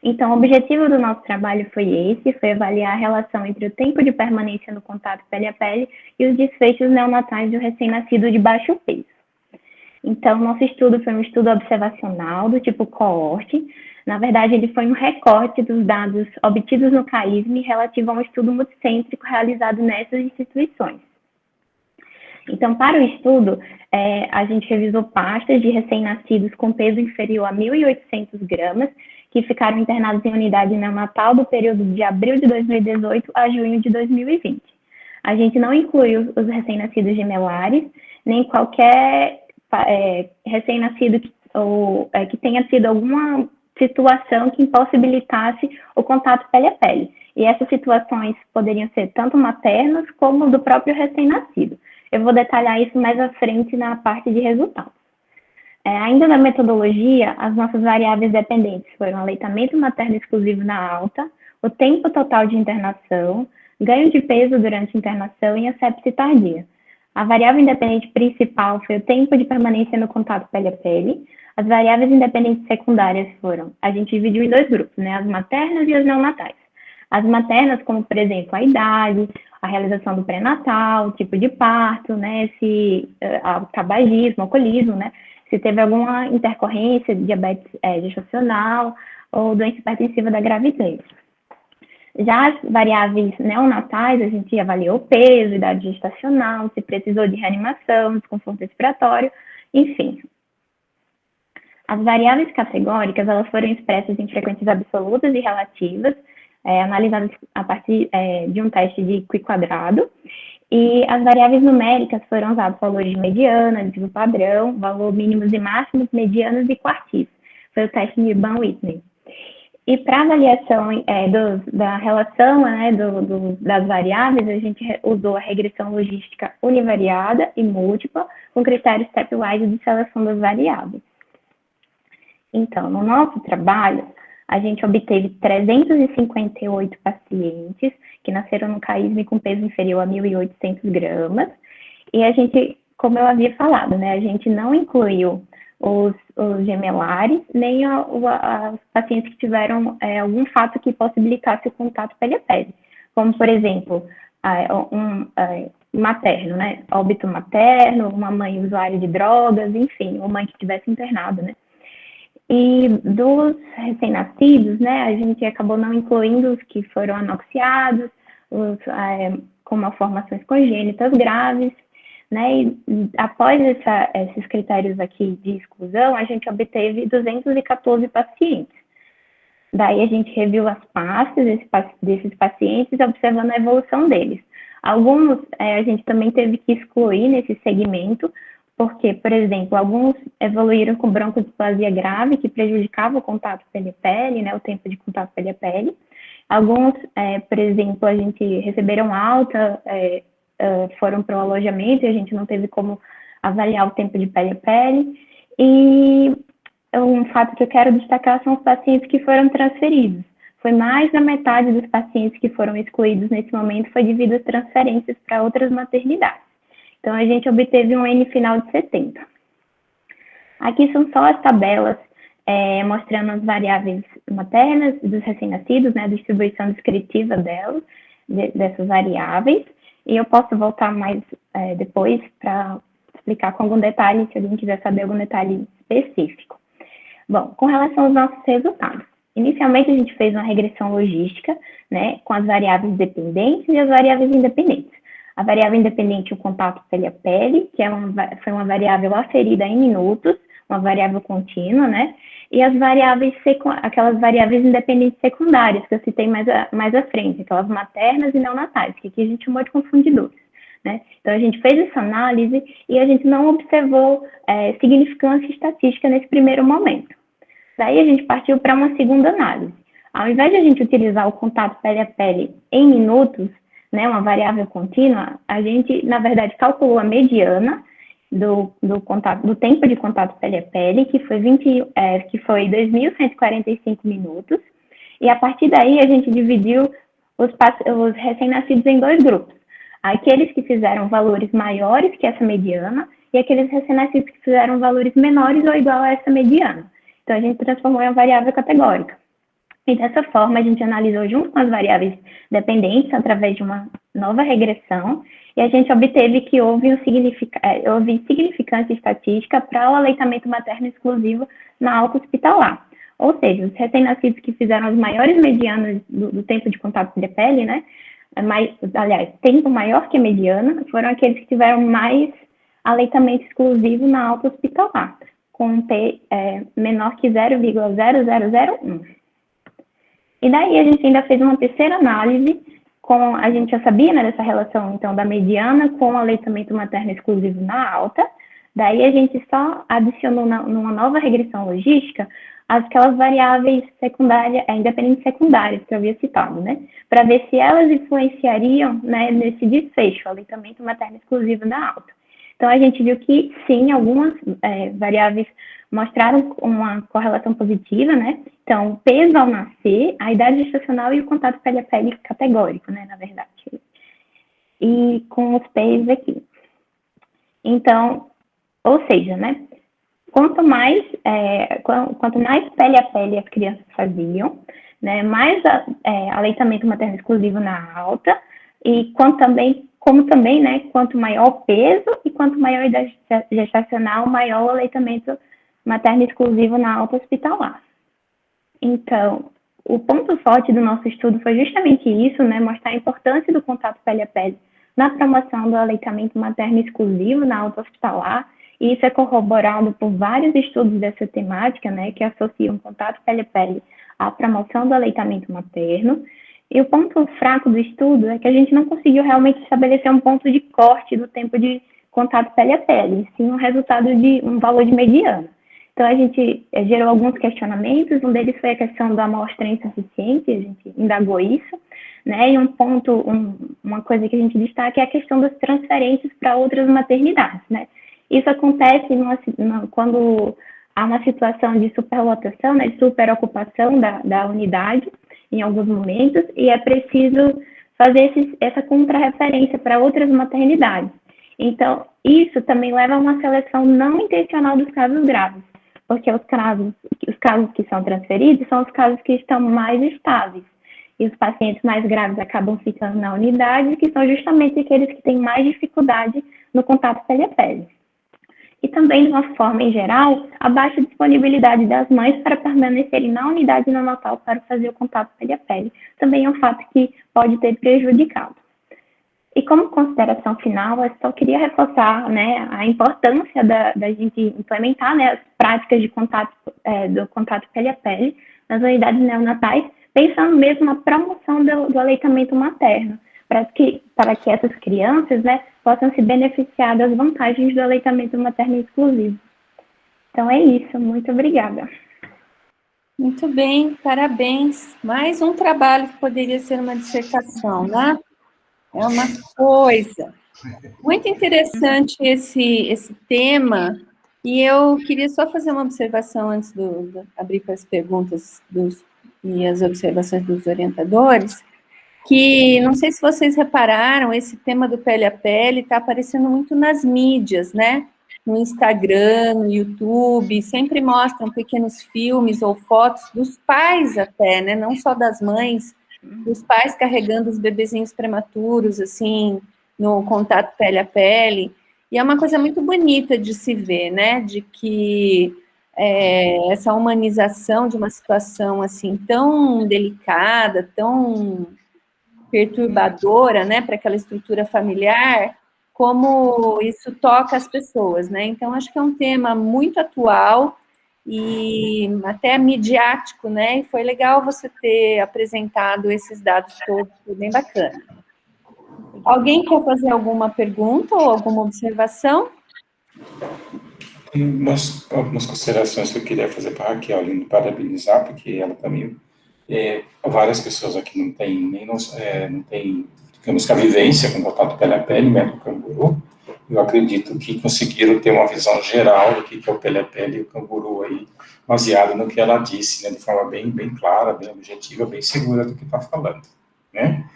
Então, o objetivo do nosso trabalho foi avaliar a relação entre o tempo de permanência no contato pele a pele e os desfechos neonatais do recém-nascido de baixo peso. Então, nosso estudo foi um estudo observacional do tipo coorte. Na verdade, ele foi um recorte dos dados obtidos no CAISM relativo a um estudo multicêntrico realizado nessas instituições. Então, para o estudo, a gente revisou pastas de recém-nascidos com peso inferior a 1.800 gramas, que ficaram internados em unidade neonatal do período de abril de 2018 a junho de 2020. A gente não incluiu os recém-nascidos gemelares, nem qualquer recém-nascido que tenha tido alguma situação que impossibilitasse o contato pele a pele. E essas situações poderiam ser tanto maternas como do próprio recém-nascido. Eu vou detalhar isso mais à frente na parte de resultados. Ainda na metodologia, as nossas variáveis dependentes foram aleitamento materno exclusivo na alta, o tempo total de internação, ganho de peso durante a internação e a sepse tardia. A variável independente principal foi o tempo de permanência no contato pele a pele. As variáveis independentes secundárias foram, a gente dividiu em dois grupos, né, as maternas e as neonatais. As maternas, como, por exemplo, a idade, a realização do pré-natal, o tipo de parto, né, o tabagismo, alcoolismo, né, se teve alguma intercorrência de diabetes gestacional ou doença hipertensiva da gravidez. Já as variáveis neonatais, a gente avaliou o peso, idade gestacional, se precisou de reanimação, desconforto respiratório, enfim. As variáveis categóricas, elas foram expressas em frequências absolutas e relativas, analisadas a partir de um teste de Q quadrado, e as variáveis numéricas foram usados valores de mediana, desvio padrão, valor mínimos e máximos, medianos e quartis. Foi o teste de Ban-Whitney. E para avaliação da relação, né, das variáveis, a gente usou a regressão logística univariada e múltipla, com critérios stepwise de seleção das variáveis. Então, no nosso trabalho, a gente obteve 358 pacientes que nasceram no CAISM com peso inferior a 1.800 gramas. E a gente, como eu havia falado, né, a gente não incluiu os gemelares, nem os pacientes que tiveram algum fato que possibilitasse o contato pele a pele. Como, por exemplo, materno, né, óbito materno, uma mãe usuária de drogas, enfim, uma mãe que estivesse internada, né. E dos recém-nascidos, né, a gente acabou não incluindo os que foram anoxiados, com malformações congênitas graves, né? E após esses critérios aqui de exclusão, a gente obteve 214 pacientes. Daí a gente reviu as pastas desses pacientes, observando a evolução deles. Alguns a gente também teve que excluir nesse segmento, porque, por exemplo, alguns evoluíram com broncodisplasia grave, que prejudicava o contato pele-pele, né, o tempo de contato pele-pele. Alguns, por exemplo, a gente receberam alta, foram para o alojamento e a gente não teve como avaliar o tempo de pele-pele. E um fato que eu quero destacar são os pacientes que foram transferidos. Foi mais da metade dos pacientes que foram excluídos nesse momento foi devido a transferências para outras maternidades. Então, a gente obteve um N final de 70. Aqui são só as tabelas mostrando as variáveis maternas dos recém-nascidos, né, a distribuição descritiva delas, dessas variáveis. E eu posso voltar mais depois para explicar com algum detalhe, se alguém quiser saber algum detalhe específico. Bom, com relação aos nossos resultados. Inicialmente, a gente fez uma regressão logística, né, com as variáveis dependentes e as variáveis independentes. A variável independente, o contato pele a pele, que foi uma variável aferida em minutos, uma variável contínua, né, e as variáveis, aquelas variáveis independentes secundárias, que eu citei mais à frente, aquelas maternas e neonatais, que aqui a gente chamou de confundidores, né. Então, a gente fez essa análise e a gente não observou significância estatística nesse primeiro momento. Daí a gente partiu para uma segunda análise. Ao invés de a gente utilizar o contato pele a pele em minutos, né, uma variável contínua, a gente, na verdade, calculou a mediana do tempo de contato pele a pele, que foi 2.145 minutos, e a partir daí a gente dividiu os recém-nascidos em dois grupos. Aqueles que fizeram valores maiores que essa mediana e aqueles recém-nascidos que fizeram valores menores ou igual a essa mediana. Então, a gente transformou em uma variável categórica. E dessa forma, a gente analisou junto com as variáveis dependentes através de uma nova regressão e a gente obteve que houve significância estatística para o aleitamento materno exclusivo na alta hospitalar. Ou seja, os recém-nascidos que fizeram as maiores medianas do tempo de contato de pele, né? Tempo maior que a mediana, foram aqueles que tiveram mais aleitamento exclusivo na alta hospitalar, com um P menor que 0,0001. E daí a gente ainda fez uma terceira análise, a gente já sabia, né, dessa relação, então, da mediana com o aleitamento materno exclusivo na alta, daí a gente só adicionou numa nova regressão logística aquelas variáveis independentes secundárias que eu havia citado, né, para ver se elas influenciariam, né, nesse desfecho, aleitamento materno exclusivo na alta. Então, a gente viu que, sim, algumas variáveis mostraram uma correlação positiva, né? Então, o peso ao nascer, a idade gestacional e o contato pele a pele categórico, né, na verdade. E com os P's aqui. Então, ou seja, né, quanto mais pele a pele as crianças faziam, né, mais aleitamento materno exclusivo na alta, e como também, né, quanto maior o peso e quanto maior a idade gestacional, maior o aleitamento materno exclusivo na alta hospitalar. Então, o ponto forte do nosso estudo foi justamente isso, né, mostrar a importância do contato pele a pele na promoção do aleitamento materno exclusivo na alta hospitalar, e isso é corroborado por vários estudos dessa temática, né, que associam contato pele a pele à promoção do aleitamento materno. E o ponto fraco do estudo é que a gente não conseguiu realmente estabelecer um ponto de corte do tempo de contato pele a pele, sim um resultado de um valor de mediana. Então, a gente gerou alguns questionamentos, um deles foi a questão da amostra insuficiente, a gente indagou isso, né, e uma coisa que a gente destaca é a questão das transferências para outras maternidades, né. Isso acontece quando há uma situação de superlotação, né, de superocupação da unidade, em alguns momentos, e é preciso fazer essa contrarreferência para outras maternidades. Então, isso também leva a uma seleção não intencional dos casos graves, porque os casos que são transferidos são os casos que estão mais estáveis, e os pacientes mais graves acabam ficando na unidade, que são justamente aqueles que têm mais dificuldade no contato pele a pele. E também, de uma forma em geral, a baixa disponibilidade das mães para permanecerem na unidade neonatal para fazer o contato pele a pele também é um fato que pode ter prejudicado. E como consideração final, eu só queria reforçar, né, a importância da gente implementar, né, as práticas de contato, do contato pele a pele nas unidades neonatais, pensando mesmo na promoção do aleitamento materno, para que essas crianças, né, possam se beneficiar das vantagens do aleitamento materno exclusivo. Então é isso, muito obrigada. Muito bem, parabéns. Mais um trabalho que poderia ser uma dissertação, né? É uma coisa. Muito interessante esse tema, e eu queria só fazer uma observação antes de abrir para as perguntas e as observações dos orientadores, que não sei se vocês repararam, esse tema do pele a pele está aparecendo muito nas mídias, né? No Instagram, no YouTube, sempre mostram pequenos filmes ou fotos dos pais até, né? Não só das mães, dos pais carregando os bebezinhos prematuros, assim, no contato pele a pele. E é uma coisa muito bonita de se ver, né? De que essa humanização de uma situação assim tão delicada, tão perturbadora, né, para aquela estrutura familiar, como isso toca as pessoas, né? Então, acho que é um tema muito atual e até midiático, né? E foi legal você ter apresentado esses dados todos, foi bem bacana. Alguém quer fazer alguma pergunta ou alguma observação? Tem algumas considerações que eu queria fazer para a Raquel, além de parabenizar, porque ela também, várias pessoas aqui não tem, digamos que a vivência com contato pele a pele, médico canguru. Eu acredito que conseguiram ter uma visão geral do que é o pele a pele e o canguru aí, baseado no que ela disse, né, de forma bem clara, bem objetiva, bem segura do que está falando, né?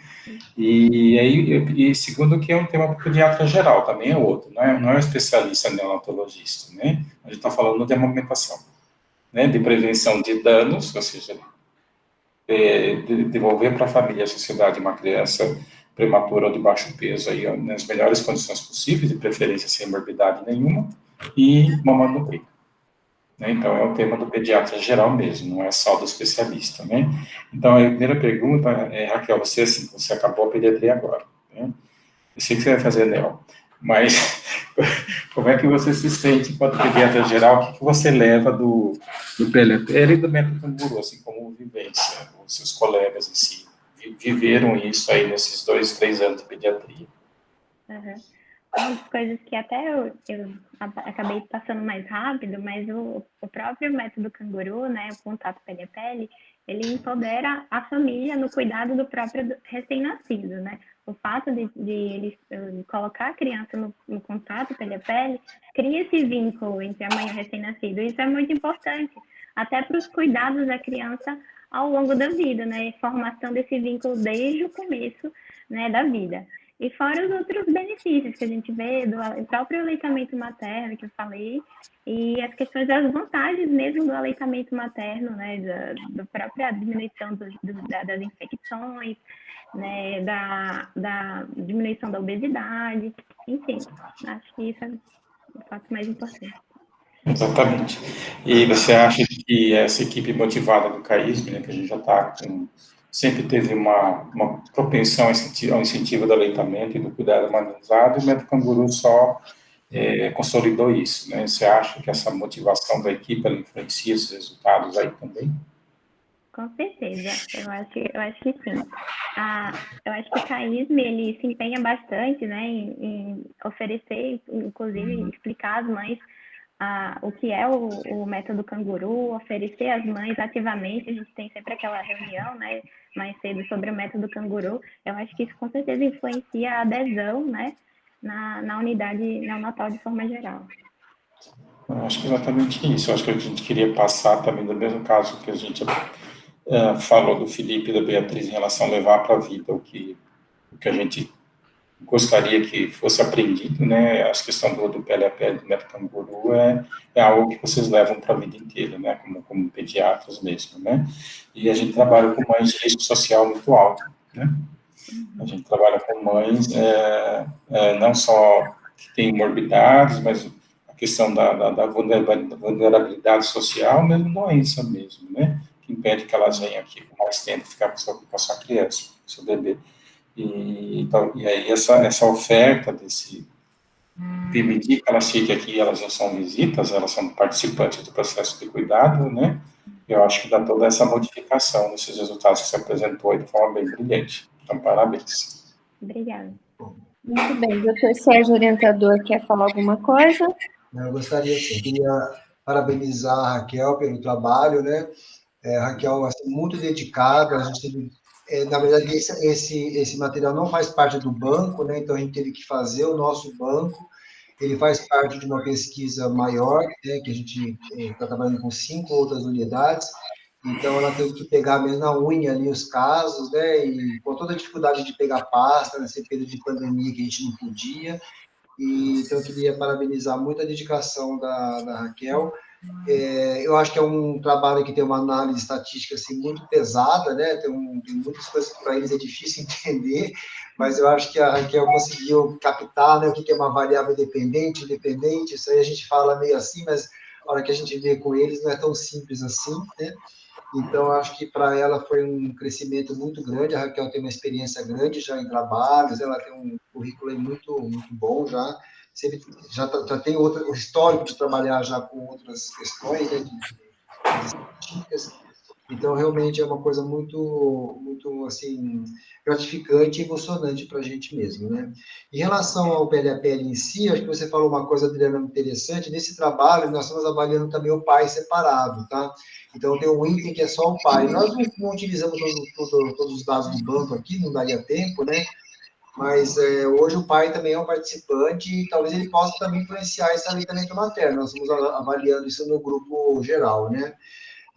E segundo que é um tema para o pediatra geral, também é outro, não é um especialista neonatologista, né? A gente está falando de amamentação, né? De prevenção de danos, ou seja, de devolver para a família e a sociedade uma criança prematura ou de baixo peso aí, ó, nas melhores condições possíveis, de preferência sem morbidade nenhuma, e mamando no peito. Né? Então, é um tema do pediatra geral mesmo, não é só do especialista, né? Então, a primeira pergunta é, Raquel, você acabou a pediatria agora, né? Eu sei que você vai fazer neo, mas como é que você se sente enquanto pediatra geral? O que você leva do PLPL e do método canguru, assim, como vivência? Os seus colegas em si viveram isso aí nesses 2, 3 anos de pediatria? Uhum. Uma das coisas que até eu acabei passando mais rápido, mas o próprio método canguru, né, o contato pele a pele, ele empodera a família no cuidado do próprio recém-nascido, né? O fato de ele colocar a criança no contato pele a pele, cria esse vínculo entre a mãe e o recém-nascido. Isso é muito importante, até para os cuidados da criança ao longo da vida, né? Formação desse vínculo desde o começo, né, da vida. E fora os outros benefícios que a gente vê do próprio aleitamento materno, que eu falei, e as questões das vantagens mesmo do aleitamento materno, né, da própria diminuição das infecções, né, da diminuição da obesidade, enfim, acho que isso é o fato mais importante. Exatamente. E você acha que essa equipe motivada do CAISM, né, que a gente já está com, sempre teve uma propensão ao incentivo do aleitamento e do cuidado humanizado, e o método canguru só consolidou isso, né? Você acha que essa motivação da equipe ela influencia esses resultados aí também? Com certeza, eu acho que sim. Eu acho que o CAISM, ele se empenha bastante, né, em oferecer, inclusive, explicar às mães o que é o método canguru, oferecer às mães ativamente. A gente tem sempre aquela reunião, né, mais cedo sobre o método canguru. Eu acho que isso com certeza influencia a adesão, né, na unidade neonatal de forma geral. Eu acho que exatamente isso. Eu acho que a gente queria passar também do mesmo caso que a gente falou do Felipe e da Beatriz em relação a levar para a vida o que a gente gostaria que fosse aprendido, né? A questão do pele a pele do método canguru é algo que vocês levam para a vida inteira, né? Como pediatras mesmo, né? E a gente trabalha com mães de risco social muito alto, né? A gente trabalha com mães não só que têm morbidades, mas a questão da vulnerabilidade social, mesmo doença mesmo, né? Que impede que elas venham aqui com mais tempo ficar com a sua criança, com o seu bebê. E aí essa oferta permitir que elas fiquem aqui, elas não são visitas, elas são participantes do processo de cuidado, né? Eu acho que dá toda essa modificação nesses resultados que você apresentou aí de forma bem brilhante. Então, parabéns. Obrigada. Muito bem. Doutor Sérgio, orientador, quer falar alguma coisa? Eu gostaria, sim, queria parabenizar a Raquel pelo trabalho, né? A Raquel, assim, muito dedicada, a gente teve, na verdade, esse material não faz parte do banco, né? Então, a gente teve que fazer o nosso banco, ele faz parte de uma pesquisa maior, né? Que a gente está trabalhando com 5 outras unidades, então ela teve que pegar mesmo na unha ali os casos, né? E com toda a dificuldade de pegar pasta, nesse período de pandemia que a gente não podia, então eu queria parabenizar muito a dedicação da Raquel. Eu acho que é um trabalho que tem uma análise estatística assim, muito pesada, né? Tem muitas coisas que para eles é difícil entender, mas eu acho que a Raquel conseguiu captar, né, o que é uma variável dependente, independente, isso aí a gente fala meio assim, mas a hora que a gente vê com eles não é tão simples assim, né? Então, acho que para ela foi um crescimento muito grande. A Raquel tem uma experiência grande já em trabalhos, ela tem um currículo muito, muito bom já. Já tem o histórico de trabalhar já com outras questões, né, de estatísticas. Então, realmente é uma coisa muito, muito assim, gratificante e emocionante para a gente mesmo, né? Em relação ao pele a pele em si, acho que você falou uma coisa, Adriana, interessante. Nesse trabalho, nós estamos avaliando também o pai separado, tá? Então, tem um item que é só o pai. Nós não utilizamos todos os dados do banco aqui, não daria tempo, né? Mas hoje o pai também é um participante e talvez ele possa também influenciar esse aleitamento materno. Nós estamos avaliando isso no grupo geral, né?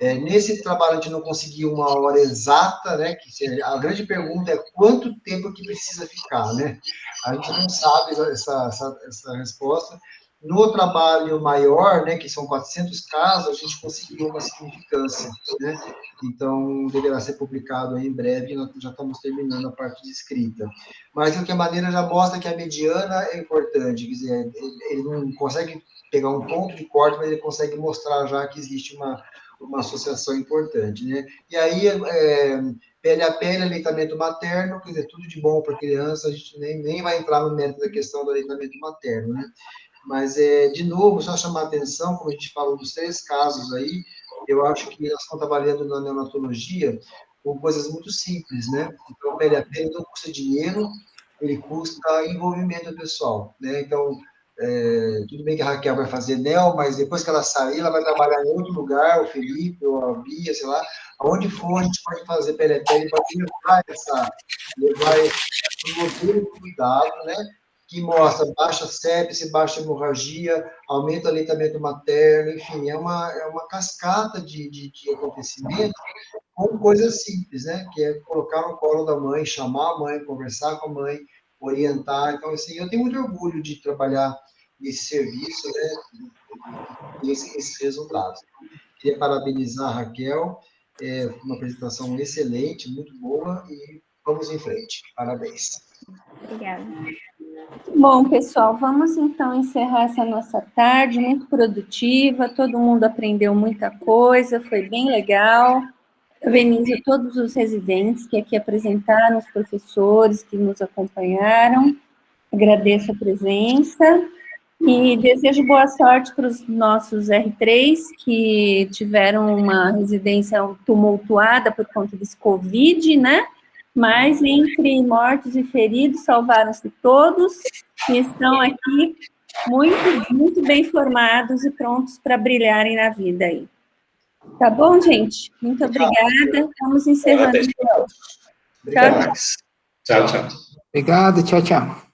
Nesse trabalho a gente não conseguiu uma hora exata, né? A grande pergunta é quanto tempo que precisa ficar, né? A gente não sabe essa resposta. No trabalho maior, né, que são 400 casos, a gente conseguiu uma significância, né? Então, deverá ser publicado aí em breve, nós já estamos terminando a parte de escrita. Mas, de qualquer maneira, já mostra que a mediana é importante, quer dizer, ele não consegue pegar um ponto de corte, mas ele consegue mostrar já que existe uma associação importante, né? E aí, pele a pele, aleitamento materno, quer dizer, tudo de bom para a criança, a gente nem vai entrar no mérito da questão do aleitamento materno, né? Mas, de novo, só chamar a atenção, como a gente falou dos 3 casos aí, eu acho que nós estamos trabalhando na neonatologia com coisas muito simples, né? Então, pele a pele não custa dinheiro, ele custa envolvimento pessoal, né? Então, tudo bem que a Raquel vai fazer NEL, mas depois que ela sair, ela vai trabalhar em outro lugar, o Felipe, ou a Bia, sei lá, aonde for, a gente pode fazer pele a pele, pode levar esse modelo de cuidado, né? Que mostra baixa sepse, baixa hemorragia, aumenta o aleitamento materno, enfim, é uma cascata de acontecimentos com coisas simples, né? Que é colocar no colo da mãe, chamar a mãe, conversar com a mãe, orientar. Então, assim, eu tenho muito orgulho de trabalhar nesse serviço, né? E esses resultados. Queria parabenizar a Raquel, uma apresentação excelente, muito boa, e vamos em frente. Parabéns. Obrigada. Bom, pessoal, vamos então encerrar essa nossa tarde, muito produtiva, todo mundo aprendeu muita coisa, foi bem legal. Parabenizo todos os residentes que aqui apresentaram, os professores que nos acompanharam, agradeço a presença e desejo boa sorte para os nossos R3 que tiveram uma residência tumultuada por conta desse Covid, né? Mas entre mortos e feridos, salvaram-se todos e estão aqui muito, muito bem formados e prontos para brilharem na vida aí. Tá bom, gente? Muito obrigada. Vamos encerrando. Obrigado. Tchau, tchau. Obrigado, tchau, tchau.